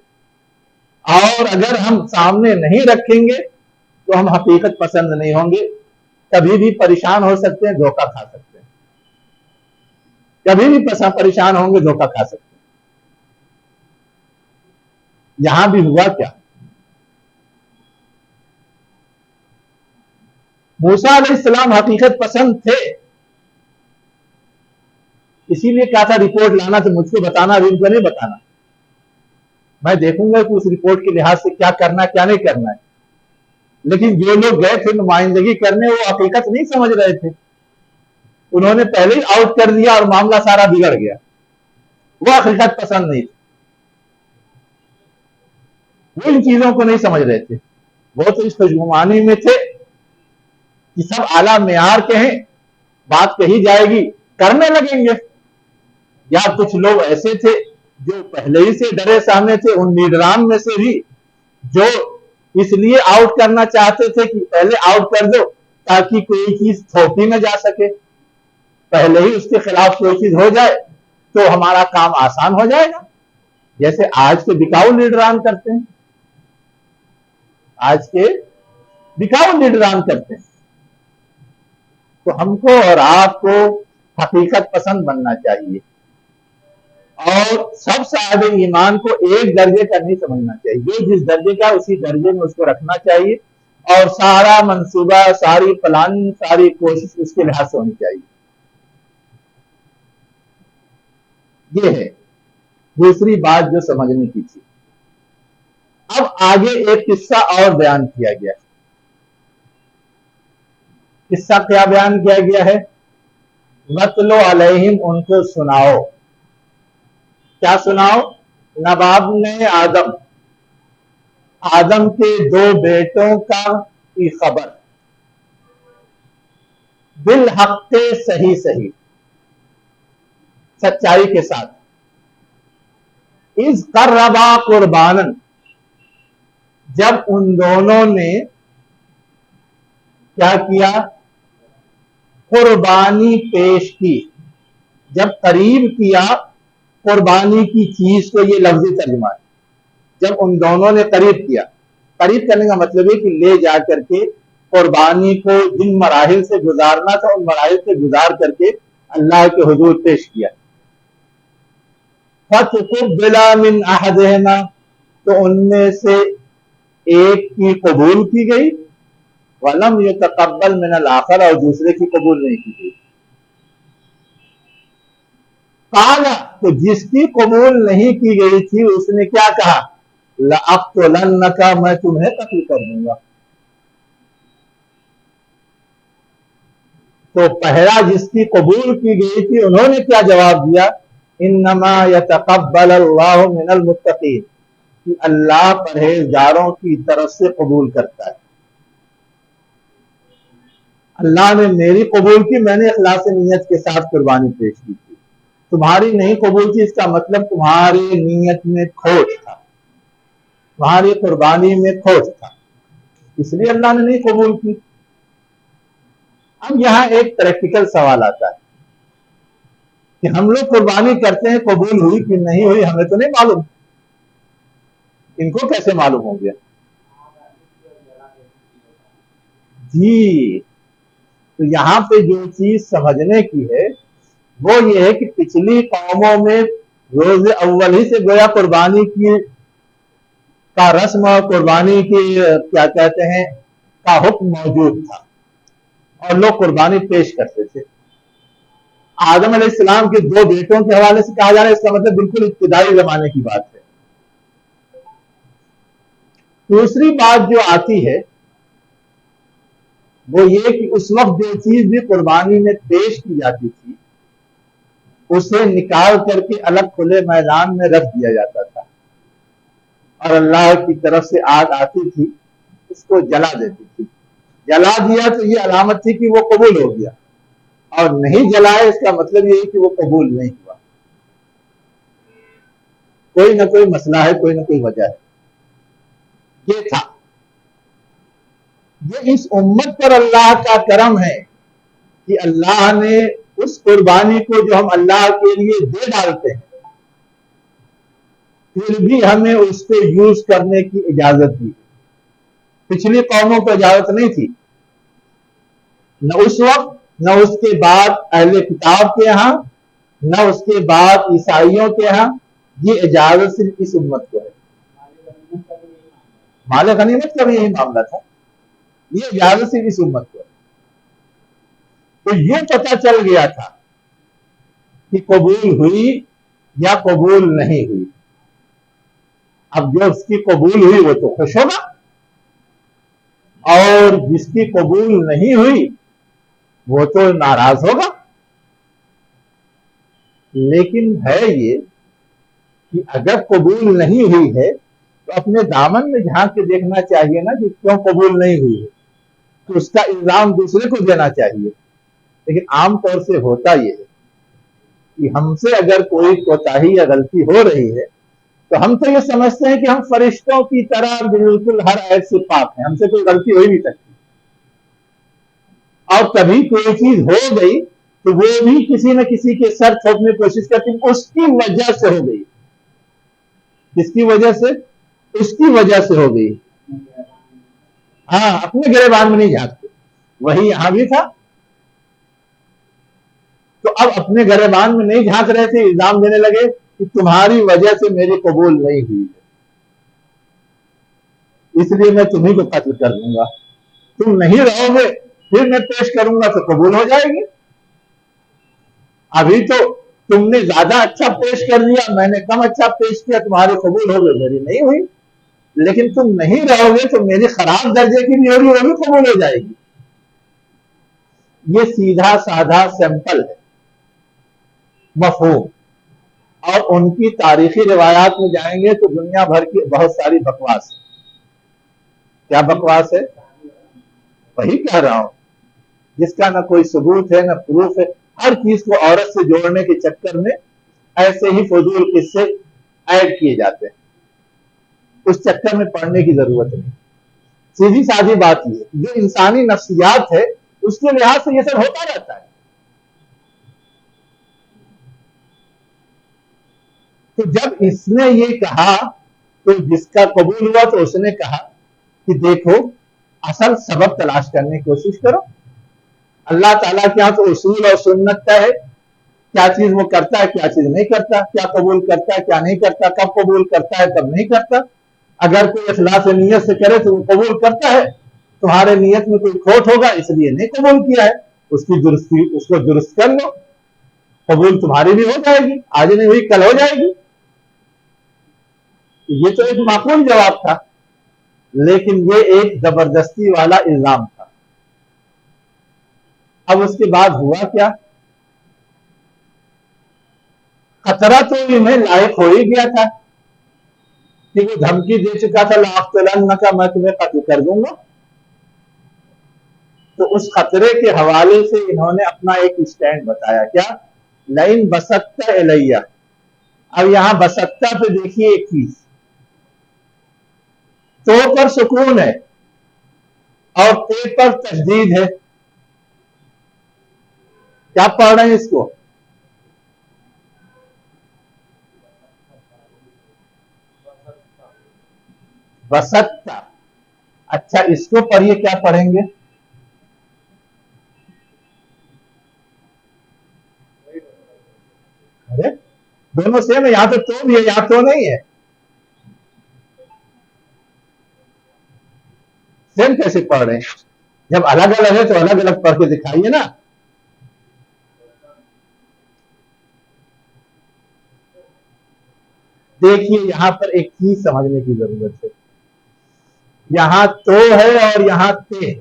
اور اگر ہم سامنے نہیں رکھیں گے تو ہم حقیقت پسند نہیں ہوں گے، کبھی بھی پریشان ہو سکتے ہیں، دھوکہ کھا سکتے ہیں، کبھی بھی پریشان ہوں گے، دھوکہ کھا سکتے ہیں. یہاں بھی ہوا کیا، موسیٰ علیہ السلام حقیقت پسند تھے، اسی لیے کہا تھا رپورٹ لانا تو مجھ کو بتانا، ابھی ان کو نہیں بتانا. میں دیکھوں گا کہ اس رپورٹ کے لحاظ سے کیا کرنا ہے کیا نہیں کرنا ہے. لیکن جو لوگ گئے تھے نمائندگی کرنے وہ حقیقت نہیں سمجھ رہے تھے، انہوں نے پہلے ہی آؤٹ کر دیا اور معاملہ سارا بگڑ گیا. وہ حقیقت پسند نہیں تھی، وہ ان چیزوں کو نہیں سمجھ رہے تھے. وہ تو اس خوشگمانی میں تھے کہ سب اعلیٰ معیار کے ہیں، بات کہی جائے گی کرنے لگیں گے. یا کچھ لوگ ایسے تھے جو پہلے ہی سے ڈرے سامنے تھے، ان لیڈران میں سے بھی جو اس لیے آؤٹ کرنا چاہتے تھے کہ پہلے آؤٹ کر دو تاکہ کوئی چیز تھوپی نہ جا سکے، پہلے ہی اس کے خلاف کوئی چیز ہو جائے تو ہمارا کام آسان ہو جائے گا. جیسے آج کے بکاؤ لیڈران کرتے ہیں، آج کے بکاؤ لیڈران کرتے ہیں. تو ہم کو اور آپ کو حقیقت پسند بننا چاہیے اور سب صاحب ایمان کو ایک درجے کا نہیں سمجھنا چاہیے. جو جس درجے کا اسی درجے میں اس کو رکھنا چاہیے اور سارا منصوبہ، ساری پلاننگ، ساری کوشش اس کے لحاظ سے ہونی چاہیے. یہ ہے دوسری بات جو سمجھنے کی تھی. اب آگے ایک قصہ اور بیان کیا گیا. قصہ کیا بیان کیا گیا ہے؟ وَاتْلُ عَلَيْهِمْ، ان کو سناؤ. کیا سناؤ؟ نباب نے آدم کے 2 بیٹوں کی خبر، بالحق صحیح سچائی کے ساتھ. اِذْ قَرَّبَا قُرْبَانًا، جب ان دونوں نے کیا کیا؟ قربانی پیش کی. جب قریب کیا قربانی کی چیز کو، یہ لفظی ترجمہ ہے، جب ان دونوں نے قریب کیا. قریب کرنے کا مطلب ہے کہ لے جا کر کے قربانی کو جن مراحل سے گزارنا تھا ان مراحل سے گزار کر کے اللہ کے حضور پیش کیا. فَتُقُبِّلَ مِنْ أَحَدِهِمَا، تو ان میں سے ایک کی قبول کی گئی، وَلَمْ يُتَقَبَّلْ مِنَ الْآخَرِ، اور دوسرے کی قبول نہیں کی گئی. قال، تو جس کی قبول نہیں کی گئی تھی اس نے کیا کہا؟ لَأَقْتُلَنَّكَ، میں تمہیں قتل کر دوں گا. تو پہلا جس کی قبول کی گئی تھی انہوں نے کیا جواب دیا؟ انما یتقبل اللہ من المتقین، کہ اللہ پرہیزگاروں کی طرف سے قبول کرتا ہے. اللہ نے میری قبول کی، میں نے اخلاص نیت کے ساتھ قربانی پیش کی تھی. تمہاری نہیں قبول کی، اس کا مطلب تمہاری نیت میں کھوٹ تھا، تمہاری قربانی میں کھوٹ تھا، اس لیے اللہ نے نہیں قبول کی. اب یہاں ایک پریکٹیکل سوال آتا ہے کہ ہم لوگ قربانی کرتے ہیں، قبول ہوئی کہ نہیں ہوئی ہمیں تو نہیں معلوم، ان کو کیسے معلوم ہو گیا؟ جی، تو یہاں پہ جو چیز سمجھنے کی ہے وہ یہ ہے کہ پچھلی قوموں میں روز اول ہی سے گویا قربانی کی کا رسم اور قربانی کی کیا کہتے ہیں کا حکم موجود تھا، اور لوگ قربانی پیش کرتے تھے. آدم علیہ السلام کے دو بیٹوں کے حوالے سے کہا جا رہا ہے، اس کا مطلب بالکل ابتدائی زمانے کی بات ہے. دوسری بات جو آتی ہے وہ یہ کہ اس وقت جو چیز بھی قربانی میں پیش کی جاتی تھی اسے نکال کر کے الگ کھلے میدان میں رکھ دیا جاتا تھا، اور اللہ کی طرف سے آگ آتی تھی اس کو جلا دیتی تھی. جلا دیا تو یہ علامت تھی کہ وہ قبول ہو گیا، اور نہیں جلائے اس کا مطلب یہ ہے کہ وہ قبول نہیں ہوا. کوئی نہ کوئی مسئلہ ہے، کوئی نہ کوئی وجہ ہے. یہ تھا، یہ اس امت پر اللہ کا کرم ہے کہ اللہ نے اس قربانی کو جو ہم اللہ کے لیے دے ڈالتے ہیں پھر بھی ہمیں اس کو یوز کرنے کی اجازت دی. پچھلی قوموں کو اجازت نہیں تھی، نہ اس وقت نہ اس کے بعد اہل کتاب کے ہاں نہ اس کے بعد عیسائیوں کے ہاں. یہ اجازت صرف اس امت کو ہے. مال غنیمت کا بھی یہی معاملہ تھا، یہ اجازت صرف اس امت کو ہے. تو یہ پتہ چل گیا تھا کہ قبول ہوئی یا قبول نہیں ہوئی. اب جو اس کی قبول ہوئی وہ تو خوش ہوگا، اور جس کی قبول نہیں ہوئی وہ تو ناراض ہوگا. لیکن ہے یہ کہ اگر قبول نہیں ہوئی ہے تو اپنے دامن میں جھانک کے دیکھنا چاہیے نا کہ کیوں قبول نہیں ہوئی ہے، تو اس کا الزام دوسرے کو دینا چاہیے. لیکن عام طور سے ہوتا یہ ہے کہ ہم سے اگر کوئی کوتاہی یا غلطی ہو رہی ہے تو ہم تو یہ سمجھتے ہیں کہ ہم فرشتوں کی طرح بالکل ہر عیب سے پاک ہیں، ہم سے کوئی غلطی ہو ہی نہیں سکتی. اور کبھی کوئی چیز ہو گئی تو وہ بھی کسی نہ کسی کے سر تھوپنے کی کوشش کرتے ہیں، اس کی وجہ سے ہو گئی. کس کی وجہ سے؟ اس کی وجہ سے ہو گئی. ہاں، اپنے گریبان میں نہیں جھانکتے. وہی یہاں بھی تھا. تو اب اپنے گریبان میں نہیں جھانک رہے تھے، الزام دینے لگے کہ تمہاری وجہ سے میری قبول نہیں ہوئی ہے، اس لیے میں تمہیں کو قتل کر دوں گا. تم نہیں رہو گے پھر میں پیش کروں گا تو قبول ہو جائے گی. ابھی تو تم نے زیادہ اچھا پیش کر لیا، میں نے کم اچھا پیش کیا، تمہاری قبول ہو گئی، میری نہیں ہوئی. لیکن تم نہیں رہو گے تو میری خراب درجے کی بھی ہوگی، وہ بھی قبول ہو جائے گی. یہ سیدھا سادھا سمپل ہے مفہوم. اور ان کی تاریخی روایات میں جائیں گے تو دنیا بھر کی بہت ساری بکواس ہے. کیا بکواس ہے؟ وہی کہہ رہا ہوں، جس کا نہ کوئی ثبوت ہے نہ پروف ہے. ہر چیز کو عورت سے جوڑنے کے چکر میں ایسے ہی فضول قصے ایڈ کیے جاتے ہیں. اس چکر میں پڑنے کی ضرورت نہیں. سیدھی سادی بات یہ ہے جو انسانی نفسیات ہے اس کے لحاظ سے یہ سب ہوتا رہتا ہے. تو جب اس نے یہ کہا تو جس کا قبول ہوا تو اس نے کہا کہ دیکھو اصل سبب تلاش کرنے کی کوشش کرو. اللہ تعالیٰ کے یہاں تو اصول اور سنت طے ہے, کیا چیز وہ کرتا ہے کیا چیز نہیں کرتا, کیا قبول کرتا ہے کیا نہیں کرتا, کب قبول کرتا ہے کب نہیں کرتا. اگر کوئی اخلاص نیت سے کرے تو وہ قبول کرتا ہے, تمہارے نیت میں کوئی کھوٹ ہوگا اس لیے نہیں قبول کیا ہے, اس کو درست کر لو, قبول تمہاری بھی ہو جائے گی, آج نہیں ہوئی کل ہو جائے گی. یہ تو ایک معقول جواب تھا, لیکن یہ ایک زبردستی والا الزام تھا. اب اس کے بعد ہوا کیا, خطرہ تو انہیں لائق ہو ہی گیا تھا کہ وہ دھمکی دے چکا تھا لَأَقْتُلَنَّكَ, میں تمہیں قتل کر دوں گا. تو اس خطرے کے حوالے سے انہوں نے اپنا ایک اسٹینڈ بتایا, کیا لَإِن بَسَطْتَ إِلَيَّ. اب یہاں بسطہ پہ دیکھیے ایک چیز, تو پر سکون ہے اور تے پر تشدید ہے. کیا پڑھ رہے ہیں اس کو؟ بسطہ. اچھا اس کو پڑھیے, کیا پڑھیں گے؟ ارے دونوں سیم ہے, یہاں تو بھی ہے یہاں تو نہیں ہے. سیم کیسے پڑھ رہے ہیں؟ جب الگ الگ ہے تو الگ الگ پڑھ کے دکھائیے نا. دیکھیے یہاں پر ایک چیز سمجھنے کی ضرورت ہے, یہاں تو ہے اور یہاں تے ہے,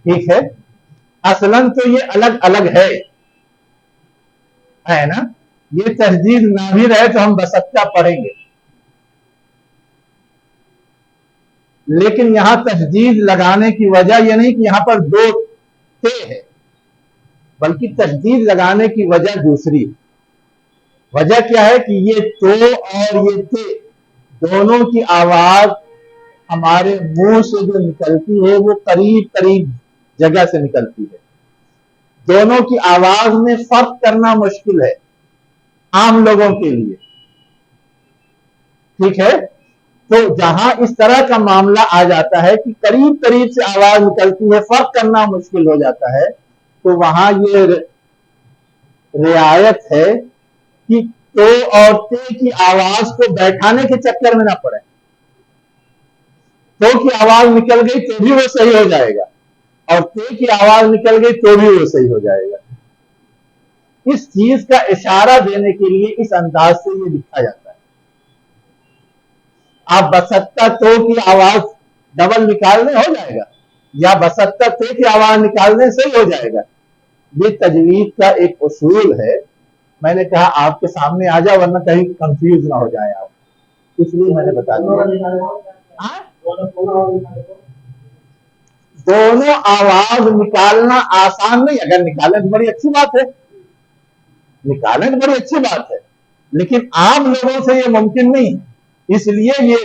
ٹھیک ہے. اصلاً تو یہ الگ الگ ہے نا, یہ تشدید نہ بھی رہے تو ہم بسطہ پڑھیں گے, لیکن یہاں تشدید لگانے کی وجہ یہ نہیں کہ یہاں پر دو تے ہے, بلکہ تشدید لگانے کی وجہ دوسری. وجہ کیا ہے کہ یہ تو اور یہ تے دونوں کی آواز ہمارے منہ سے جو نکلتی ہے وہ قریب قریب جگہ سے نکلتی ہے. دونوں کی آواز میں فرق کرنا مشکل ہے عام لوگوں کے لیے, ٹھیک ہے. تو جہاں اس طرح کا معاملہ آ جاتا ہے کہ قریب قریب سے آواز نکلتی ہے, فرق کرنا مشکل ہو جاتا ہے, تو وہاں یہ رعایت ہے کہ تو اور تے کی آواز کو بیٹھانے کے چکر میں نہ پڑے. تو کی آواز نکل گئی تو بھی وہ صحیح ہو جائے گا, اور تے کی آواز نکل گئی تو بھی وہ صحیح ہو جائے گا. اس چیز کا اشارہ دینے کے لیے اس انداز سے یہ لکھا جاتا ہے. آپ بسطہ تو کی آواز ڈبل نکال دیں ہو جائے گا, یا بسطہ تے کی آواز نکال دیں صحیح ہو جائے گا. یہ تجوید کا ایک اصول ہے. میں نے کہا آپ کے سامنے آ جاؤ ورنہ کہیں کنفیوز نہ ہو جائے آپ, اس لیے میں نے بتا دیا. دونوں آواز نکالنا آسان نہیں, اگر نکالیں تو بڑی اچھی بات ہے, نکالیں تو بڑی اچھی بات ہے, لیکن عام لوگوں سے یہ ممکن نہیں ہے. اس لیے یہ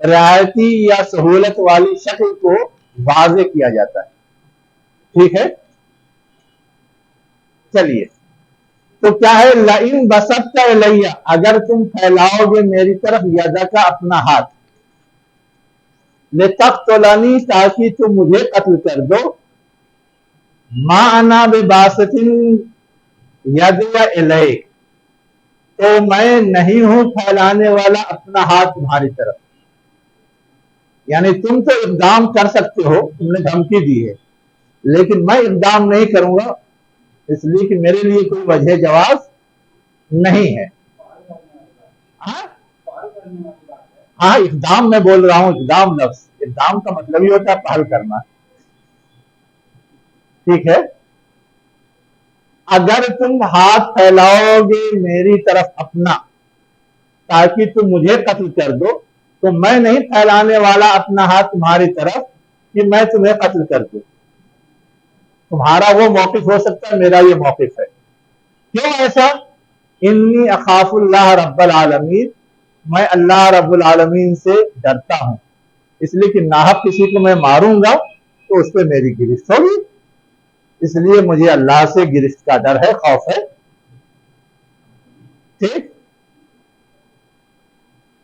رعایتی یا سہولت والی شکل کو واضح کیا جاتا ہے, ٹھیک ہے. چلیے تو کیا ہے, لَإِن بَسَطْتَ إِلَيَّ, اگر تم پھیلاؤ گے میری طرف یدہ کا اپنا ہاتھ, لِتَقْتُلَنِي, تاکہ تم مجھے قتل کر دو, مَا أَنَا بِبَاسِطٍ يَدِيَ إِلَيْكَ, تو میں نہیں ہوں پھیلانے والا اپنا ہاتھ تمہاری طرف. یعنی تم تو اقدام کر سکتے ہو, تم نے دھمکی دی ہے, لیکن میں اقدام نہیں کروں گا, اس لیے کہ میرے لیے کوئی وجہ جواز نہیں ہے. ہاں اقدام میں بول رہا ہوں, اقدام لفظ, اقدام کا مطلب ہی ہوتا ہے پہل کرنا, ٹھیک ہے. اگر تم ہاتھ پھیلاؤ گے میری طرف اپنا تاکہ تم مجھے قتل کر دو, تو میں نہیں پھیلانے والا اپنا ہاتھ تمہاری طرف کہ میں تمہیں قتل کر دوں. تمہارا وہ موقف ہو سکتا ہے, میرا یہ موقف ہے. کیوں ایسا؟ انی اخاف اللہ رب العالمین, میں اللہ رب العالمین سے ڈرتا ہوں. اس لیے کہ ناحق کسی کو میں ماروں گا تو اس پہ میری گرفت ہوگی، اس لیے مجھے اللہ سے گرفت کا ڈر ہے، خوف ہے. ٹھیک.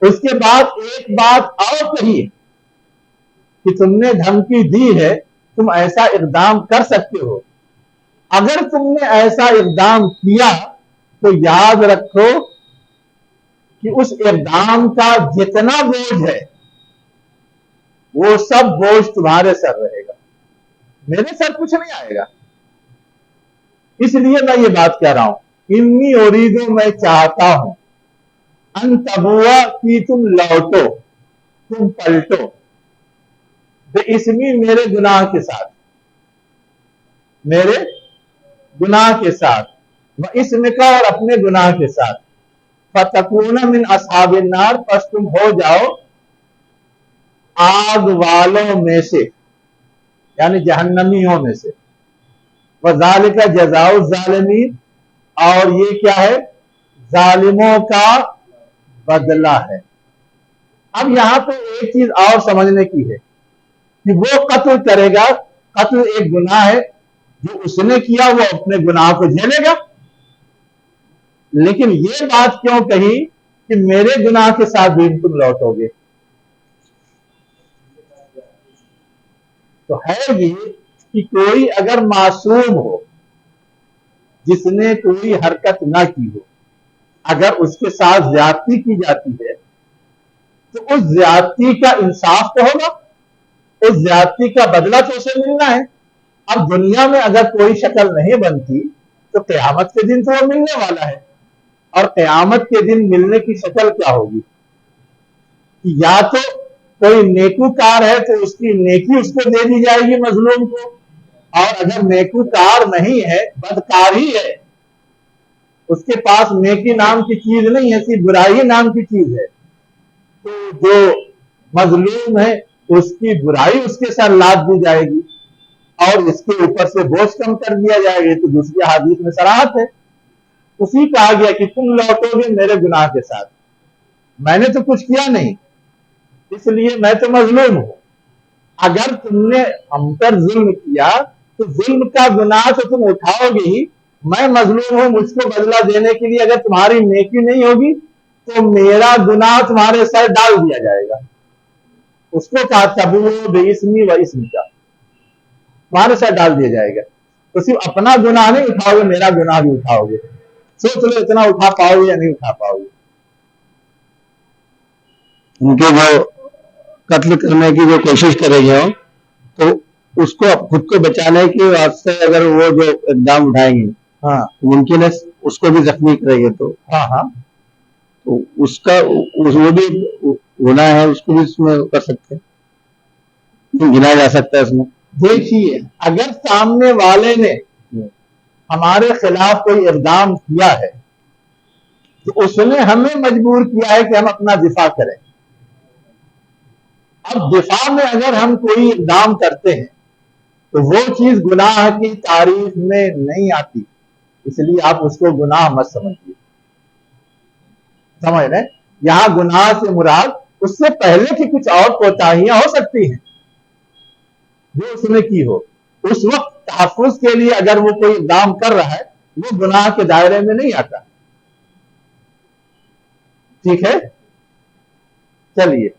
اس کے بعد ایک بات اور کہی کہ تم نے دھمکی دی ہے، تم ایسا اقدام کر سکتے ہو. اگر تم نے ایسا اقدام کیا تو یاد رکھو کہ اس اقدام کا جتنا بوجھ ہے وہ سب بوجھ تمہارے سر رہے گا، میرے سر کچھ نہیں آئے گا. اس لیے میں یہ بات کہہ رہا ہوں، انی اریدو، میں چاہتا ہوں، ان تبوا، کہ تم لوٹو، تم پلٹو، اسمی، میرے گناہ کے ساتھ، میرے گناہ کے ساتھ، اسم کا، اور اپنے گناہ کے ساتھ، فتکون من اصحاب النار، پس تم ہو جاؤ آگ والوں میں سے، یعنی جہنمیوں میں سے. وذالک جزاء الظالمین، اور یہ کیا ہے؟ ظالموں کا بدلہ ہے. اب یہاں پہ ایک چیز اور سمجھنے کی ہے کہ وہ قتل کرے گا، قتل ایک گناہ ہے، جو اس نے کیا وہ اپنے گناہ کو جھیلے گا. لیکن یہ بات کیوں کہی کہ میرے گناہ کے ساتھ بھی تم لوٹو گے؟ تو ہے یہ کہ کوئی اگر معصوم ہو، جس نے کوئی حرکت نہ کی ہو، اگر اس کے ساتھ زیادتی کی جاتی ہے تو اس زیادتی کا انصاف تو ہوگا، اس زیادتی کا بدلہ تو اسے ملنا ہے. اب دنیا میں اگر کوئی شکل نہیں بنتی تو قیامت کے دن تو وہ ملنے والا ہے، اور قیامت کے دن ملنے کی شکل کیا ہوگی؟ یا تو کوئی نیکوکار ہے تو اس کی نیکی اس کو دے دی جائے گی مظلوم کو، اور اگر نیکوکار نہیں ہے، بدکار ہی ہے، اس کے پاس نیکی نام کی چیز نہیں ہے، صرف برائی نام کی چیز ہے، تو جو مظلوم ہے اس کی برائی اس کے ساتھ لاد دی جائے گی اور اس کے اوپر سے بوجھ کم کر دیا جائے گا. تو دوسری حدیث میں صراحت ہے، اسی کہا گیا کہ تم لوٹو گے میرے گناہ کے ساتھ، میں نے تو کچھ کیا نہیں، اس لیے میں تو مظلوم ہوں. اگر تم نے ہم پر ظلم کیا تو ظلم کا گناہ تو تم اٹھاؤ گے ہی، میں مظلوم ہوں، مجھ کو بدلہ دینے کے لیے اگر تمہاری نیکی نہیں ہوگی تو میرا گناہ تمہارے سر ڈال دیا جائے گا. اس کو کہا تبو باسمی و اسم کا، تمہارے سر ڈال دیا جائے گا. تو صرف اپنا گناہ نہیں اٹھاؤ گے، میرا گناہ بھی اٹھاؤ گے. سوچ لو اتنا اٹھا پاؤ گے یا نہیں اٹھا پاؤ گے. ان کے جو قتل کرنے کی جو کوشش کرے گے تو اس کو خود کو بچانے کے واسطے اگر وہ جو اقدام اٹھائیں گے، ہاں ممکن ہے اس کو بھی زخمی کرے گے، تو ہاں ہاں تو اس کا وہ بھی گناہ ہے، اس کو بھی اس میں کر سکتے ہیں، گنا جا سکتا ہے اس میں. دیکھیے، اگر سامنے والے نے ہمارے خلاف کوئی اقدام کیا ہے تو اس نے ہمیں مجبور کیا ہے کہ ہم اپنا دفاع کریں. اب دفاع میں اگر ہم کوئی اقدام کرتے ہیں تو وہ چیز گناہ کی تعریف میں نہیں آتی، اس لیے آپ اس کو گناہ مت سمجھیے. سمجھ رہے؟ یہاں گناہ سے مراد اس سے پہلے کی کچھ اور کوتاہیاں ہو سکتی ہیں جو اس نے کی ہو، اس وقت تحفظ کے لیے اگر وہ کوئی اقدام کر رہا ہے وہ گناہ کے دائرے میں نہیں آتا. ٹھیک ہے، چلیے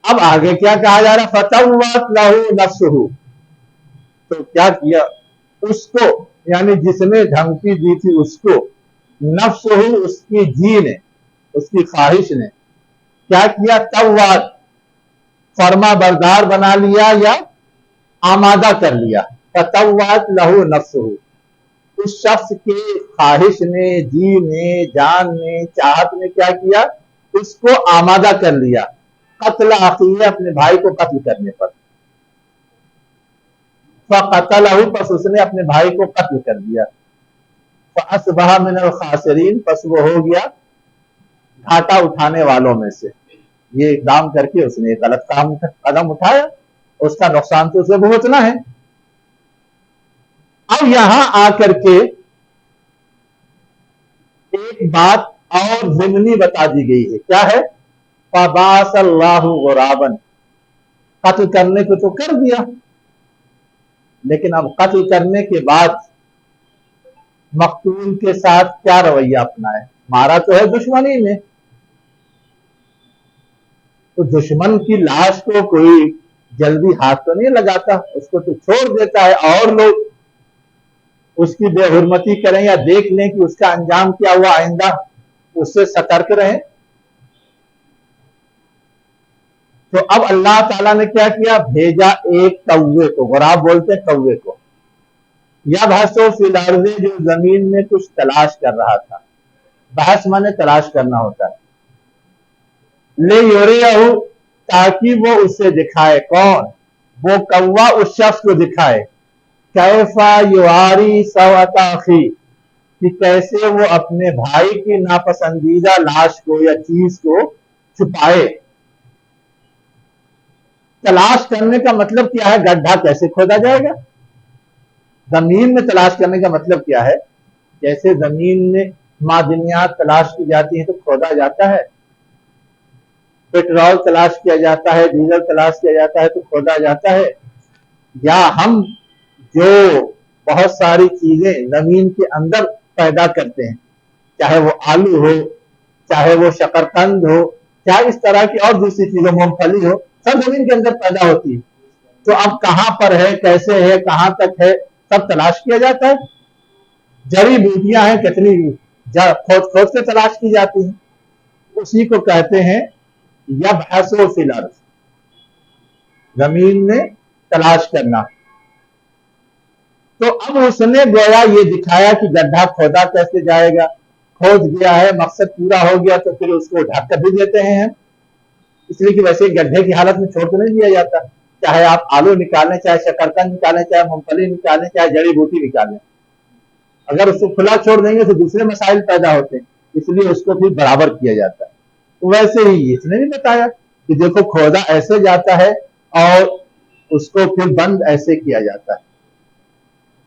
اب آگے کیا کہا جا رہا؟ فَتَوَّتْ لَهُ نَفْسُهُ، تو کیا کیا اس کو، یعنی جس نے دھمکی دی تھی اس کو، نفسہ، اس کی جی نے، اس کی خواہش نے کیا کیا؟ توّات، فرما بردار بنا لیا یا آمادہ کر لیا. فَتَوَّتْ لَهُ نَفْسُهُ، اس شخص کے خواہش نے، جی نے، جان نے، چاہت نے کیا کیا؟ اس کو آمادہ کر لیا. قتل اخیہ، اپنے بھائی کو قتل کرنے پر. فَقَتَلَهُ، پس اس نے اپنے بھائی کو قتل کر دیا. فَأَصْبَحَ مِنَ الْخَاسِرِينَ، پس وہ ہو گیا گھاٹا اٹھانے والوں میں سے. یہ اقدام کر کے اس نے ایک غلط قدم اٹھایا، اس کا نقصان تو اسے بھگتنا ہے. اب یہاں آ کر کے ایک بات اور ضمنی بتا دی گئی ہے. کیا ہے؟ فَبَعَثَ اللَّهُ غُرَابًا، قتل کرنے کو تو کر دیا، لیکن اب قتل کرنے کے بعد مقتول کے ساتھ کیا رویہ اپنائے؟ مارا تو ہے دشمنی میں، تو دشمن کی لاش کو کوئی جلدی ہاتھ تو نہیں لگاتا، اس کو تو چھوڑ دیتا ہے، اور لوگ اس کی بے حرمتی کریں یا دیکھ لیں کہ اس کا انجام کیا ہوا، آئندہ اس سے سترک رہیں۔ تو اب اللہ تعالیٰ نے کیا کیا؟ بھیجا ایک کوے کو، غراب بولتے ہیں کوے کو، یا بحثو فی الارض، جو زمین میں کچھ تلاش کر رہا تھا، بحث مانے تلاش کرنا ہوتا ہے، لے یوریہو، تاکہ وہ اسے دکھائے، کون؟ وہ کوا اس شخص کو دکھائے، کیفا یواری سوءۃ اخی، کہ کیسے وہ اپنے بھائی کی ناپسندیدہ لاش کو یا چیز کو چھپائے۔ تلاش کرنے کا مطلب کیا ہے؟ گڈھا کیسے کھودا جائے گا؟ زمین میں تلاش کرنے کا مطلب کیا ہے؟ جیسے زمین میں معدنیات تلاش کی جاتی ہیں تو کھودا جاتا ہے، پیٹرول تلاش کیا جاتا ہے، ڈیزل تلاش کیا جاتا ہے تو کھودا جاتا ہے، یا ہم جو بہت ساری چیزیں زمین کے اندر پیدا کرتے ہیں، چاہے وہ آلو ہو، چاہے وہ شکرقند ہو، چاہے اس طرح کی اور دوسری چیزیں، مونگ پھلی ہو، سب زمین کے اندر پیدا ہوتی ہے، تو اب کہاں پر ہے، کیسے ہے، کہاں تک ہے، سب تلاش کیا جاتا ہے۔ جڑی بوٹیاں ہیں کتنی کھود کھود سے تلاش کی جاتی ہیں، اسی کو کہتے ہیں یبحثو فی الارض، زمین میں تلاش کرنا۔ تو اب اس نے گویا یہ دکھایا کہ گڈھا کھودا کیسے جائے گا، کھود گیا ہے، مقصد پورا ہو گیا تو پھر اس کو ڈھک کر بھی دیتے ہیں ہم، اس لیے کہ ویسے گڈھے کی حالت میں چھوڑ تو نہیں دیا جاتا، چاہے آپ آلو نکالیں، چاہے شکرقند نکالیں، چاہے مونگ پھلی نکالیں، چاہے جڑی بوٹی نکالیں، اگر اس کو کھلا چھوڑ دیں گے تو دوسرے مسائل پیدا ہوتے ہیں، اس لیے اس کو پھر برابر کیا جاتا ہے۔ تو ویسے ہی اس نے بھی بتایا کہ دیکھو کھودا ایسے جاتا ہے اور اس کو پھر بند ایسے کیا جاتا ہے۔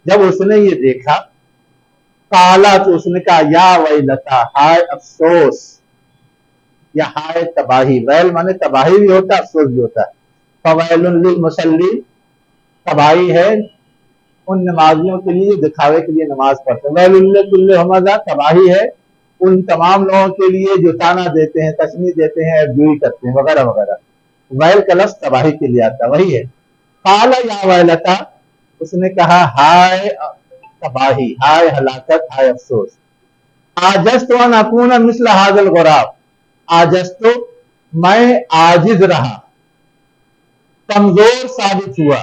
جب اس نے یہ دیکھا، قالا، تو اس نے کہا یا ویلتا، ہائے افسوس، یا ہائے تباہی، ویل مانے تباہی بھی ہوتا ہے، افسوس بھی ہوتا ہے، فویل للمصلین، تباہی ہے ان نمازیوں کے لیے جو دکھاوے کے لیے نماز پڑھتے ہیں، ویل لکل ہمزہ، تباہی ہے ان تمام لوگوں کے لیے جو تانا دیتے ہیں، تشنیع دیتے ہیں، ایبدوئی کرتے ہیں، وغیرہ وغیرہ۔ ویل کا لفظ تباہی کے لیے آتا، وہی ہے۔ قال یا ویلتا، اس نے کہا ہائے تباہی، ہائے ہلاکت، ہائے افسوس، عاجزت ان اکون مثل ھذا الغراب، عاجزت، میں عاجز رہا، کمزور ثابت ہوا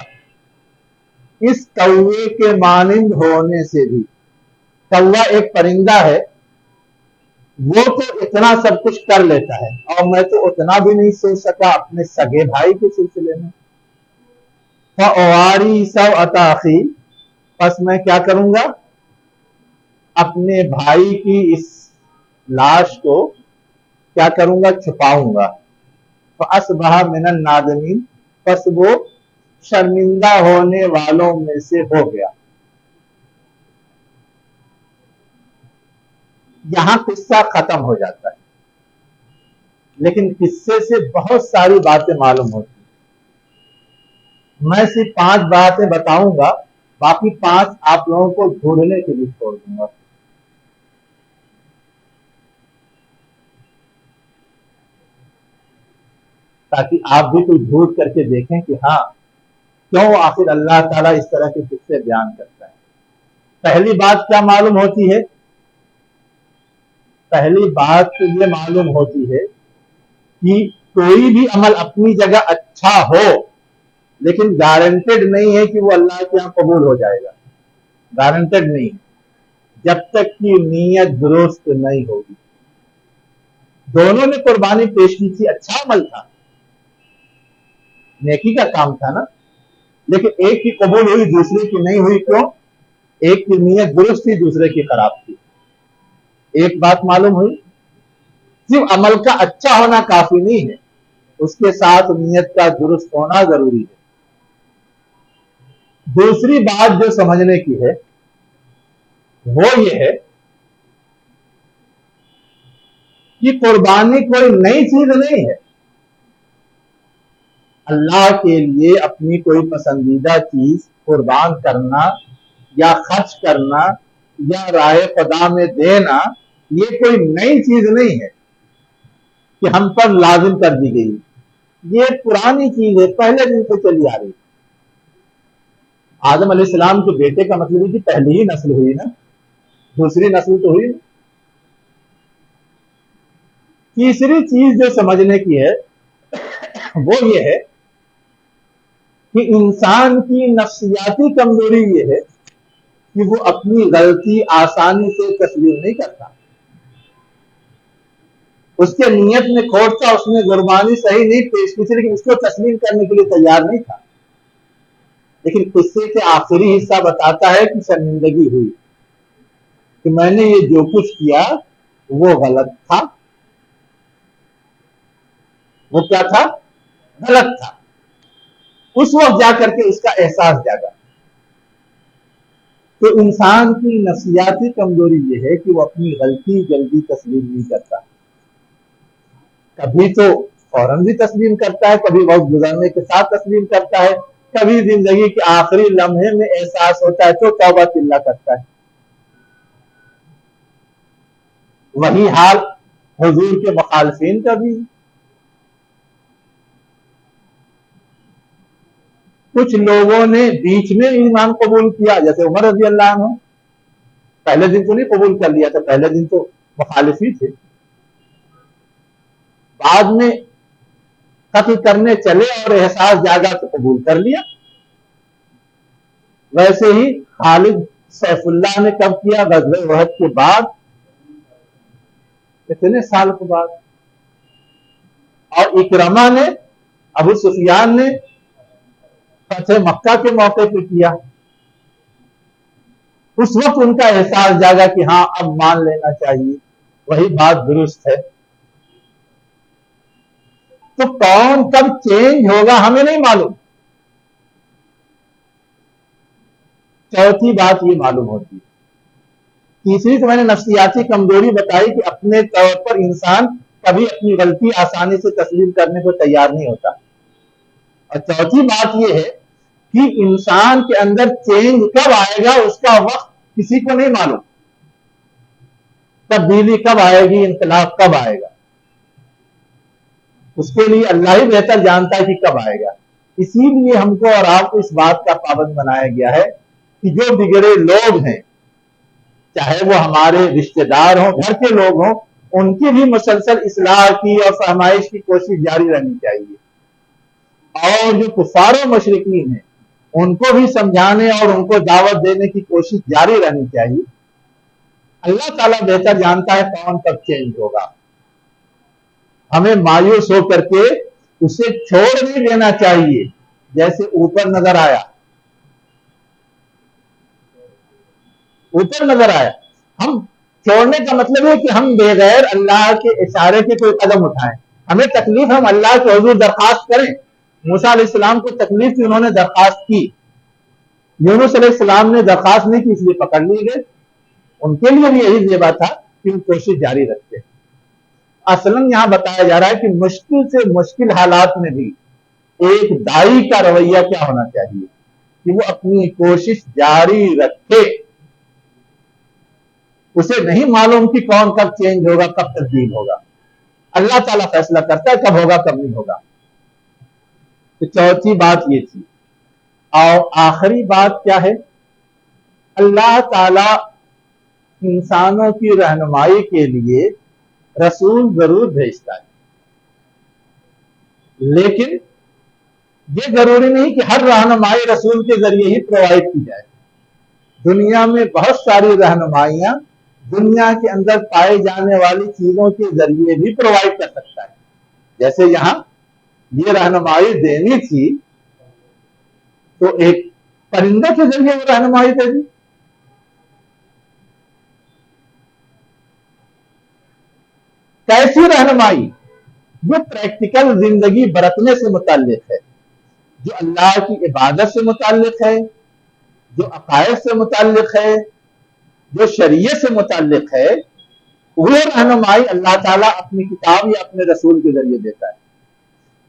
اس کوے کے مانند ہونے سے بھی۔ کوا ایک پرندہ ہے، وہ تو اتنا سب کچھ کر لیتا ہے، اور میں تو اتنا بھی نہیں سوچ سکا اپنے سگے بھائی کے سلسلے میں۔ فَأَوَارِي سَوْءَةَ أَخِي، پس میں کیا کروں گا؟ اپنے بھائی کی اس لاش کو کیا کروں گا؟ چھپاؤں گا۔ فَأَصْبَحَ مِنَ النَّادِمِينَ، پس وہ شرمندہ ہونے والوں میں سے ہو گیا۔ یہاں قصہ ختم ہو جاتا ہے، لیکن قصے سے بہت ساری باتیں معلوم ہوتی ہیں۔ میں صرف 5 باتیں بتاؤں گا، باقی 5 آپ لوگوں کو ڈھونڈنے کے لیے چھوڑ دوں گا، تاکہ آپ بھی کوئی ڈھونڈ کر کے دیکھیں کہ ہاں کیوں آخر اللہ تعالیٰ اس طرح کے قصے بیان کرتا ہے۔ پہلی بات کیا معلوم ہوتی ہے؟ پہلی بات تو یہ معلوم ہوتی ہے کہ کوئی بھی عمل اپنی جگہ اچھا ہو، لیکن گارنٹیڈ نہیں ہے کہ وہ اللہ کے یہاں قبول ہو جائے گا، گارنٹیڈ نہیں، جب تک کہ نیت درست نہیں ہوگی۔ دونوں نے قربانی پیش کی تھی، اچھا عمل تھا، نیکی کا کام تھا نا، لیکن ایک کی قبول ہوئی، دوسرے کی نہیں ہوئی، کیوں؟ ایک کی نیت درست تھی، دوسرے کی خراب تھی۔ ایک بات معلوم ہوئی، صرف عمل کا اچھا ہونا کافی نہیں ہے، اس کے ساتھ نیت کا درست ہونا ضروری ہے۔ دوسری بات جو سمجھنے کی ہے وہ یہ ہے کہ قربانی کوئی نئی چیز نہیں ہے، اللہ کے لیے اپنی کوئی پسندیدہ چیز قربان کرنا یا خرچ کرنا یا راہ خدا میں دینا یہ کوئی نئی چیز نہیں ہے کہ ہم پر لازم کر دی گئی، یہ پرانی چیز ہے، پہلے دن سے چلی آ رہی ہے۔ آدم علیہ السلام کے بیٹے کا مطلب ہے کہ پہلی ہی نسل ہوئی نا، دوسری نسل تو ہوئی نا۔ تیسری چیز جو سمجھنے کی ہے وہ یہ ہے کہ انسان کی نفسیاتی کمزوری یہ ہے کہ وہ اپنی غلطی آسانی سے تسلیم نہیں کرتا، اس کے نیت میں کھوٹ تھا، اس نے قربانی صحیح نہیں پیش کی تھی لیکن اس کو تسلیم کرنے کے لیے تیار نہیں تھا۔ لیکن قصے کے آخری حصہ بتاتا ہے کہ شرمندگی ہوئی کہ میں نے یہ جو کچھ کیا وہ غلط تھا، وہ کیا تھا؟ غلط تھا۔ اس وقت جا کر کے اس کا احساس جاگا۔ تو انسان کی نفسیاتی کمزوری یہ ہے کہ وہ اپنی غلطی جلدی تسلیم نہیں کرتا، کبھی تو فوراً بھی تسلیم کرتا ہے، کبھی وقت گزرنے کے ساتھ تسلیم کرتا ہے، کبھی زندگی کے آخری لمحے میں احساس ہوتا ہے تو توبہ اللہ کرتا ہے۔ وہی حال حضور کے مخالفین کا بھی۔ کچھ لوگوں نے بیچ میں ایمان قبول کیا، جیسے عمر رضی اللہ عنہ، پہلے دن تو نہیں قبول کر لیا تھا، پہلے دن تو مخالف ہی تھے، بعد میں قتل کرنے چلے اور احساس جاگا تو قبول کر لیا۔ ویسے ہی خالد سیف اللہ نے کب کیا؟ غزوہ احد کے بعد، کتنے سال کے بعد۔ اور اکرمہ نے، ابو سفیان نے فتح مکہ کے موقع پہ کیا۔ اس وقت ان کا احساس جاگا کہ ہاں اب مان لینا چاہیے، وہی بات درست ہے۔ تو کون کب چینج ہوگا ہمیں نہیں معلوم۔ چوتھی بات یہ معلوم ہوتی ہے۔ تیسری تو میں نے نفسیاتی کمزوری بتائی کہ اپنے طور پر انسان کبھی اپنی غلطی آسانی سے تسلیم کرنے کو تیار نہیں ہوتا۔ اور چوتھی بات یہ ہے کہ انسان کے اندر چینج کب آئے گا اس کا وقت کسی کو نہیں معلوم، تبدیلی کب آئے گی، انقلاب کب آئے گا، اس کے لیے اللہ ہی بہتر جانتا ہے کہ کب آئے گا۔ اسی لیے ہم کو اور آپ کو اس بات کا پابند بنایا گیا ہے کہ جو بگڑے لوگ ہیں، چاہے وہ ہمارے رشتہ دار ہوں، گھر کے لوگ ہوں، ان کی بھی مسلسل اصلاح کی اور فہمائش کی کوشش جاری رہنی چاہیے۔ اور جو کفار و مشرکین ہیں ان کو بھی سمجھانے اور ان کو دعوت دینے کی کوشش جاری رہنی چاہیے۔ اللہ تعالیٰ بہتر جانتا ہے کون کب چینج ہوگا۔ ہمیں مایوس ہو کر کے اسے چھوڑ نہیں دینا چاہیے، جیسے اوپر نظر آیا، اوپر نظر آیا۔ ہم چھوڑنے کا مطلب ہے کہ ہم بغیر اللہ کے اشارے کے کوئی قدم اٹھائیں۔ ہمیں تکلیف، ہم اللہ کے حضور درخواست کریں۔ موسیٰ علیہ السلام کو تکلیف تھی، انہوں نے درخواست کی۔ یونس علیہ السلام نے درخواست نہیں کی، اس لیے پکڑ لیے گئے۔ ان کے لیے بھی یہی زیبا تھا کہ وہ کوشش جاری رکھتے۔ اصلاً یہاں بتایا جا رہا ہے کہ مشکل سے مشکل حالات میں بھی ایک داعی کا رویہ کیا ہونا چاہیے کہ وہ اپنی کوشش جاری رکھے۔ اسے نہیں معلوم کہ کون کب چینج ہوگا، کب تبدیل ہوگا۔ اللہ تعالیٰ فیصلہ کرتا ہے کب ہوگا کب نہیں ہوگا۔ تو چوتھی بات یہ تھی۔ اور آخری بات کیا ہے؟ اللہ تعالیٰ انسانوں کی رہنمائی کے لیے رسول ضرور بھیجتا ہے، لیکن یہ ضروری نہیں کہ ہر رہنمائی رسول کے ذریعے ہی پرووائڈ کی جائے۔ دنیا میں بہت ساری رہنمائیاں دنیا کے اندر پائے جانے والی چیزوں کے ذریعے بھی پرووائڈ کر سکتا ہے۔ جیسے یہاں یہ رہنمائی دینی تھی تو ایک پرندے کے ذریعے وہ رہنمائی دے دی۔ کیسی رہنمائی؟ جو پریکٹیکل زندگی برتنے سے متعلق ہے، جو اللہ کی عبادت سے متعلق ہے، جو عقائد سے متعلق ہے، جو شریعت سے متعلق ہے، وہ رہنمائی اللہ تعالیٰ اپنی کتاب یا اپنے رسول کے ذریعے دیتا ہے۔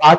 5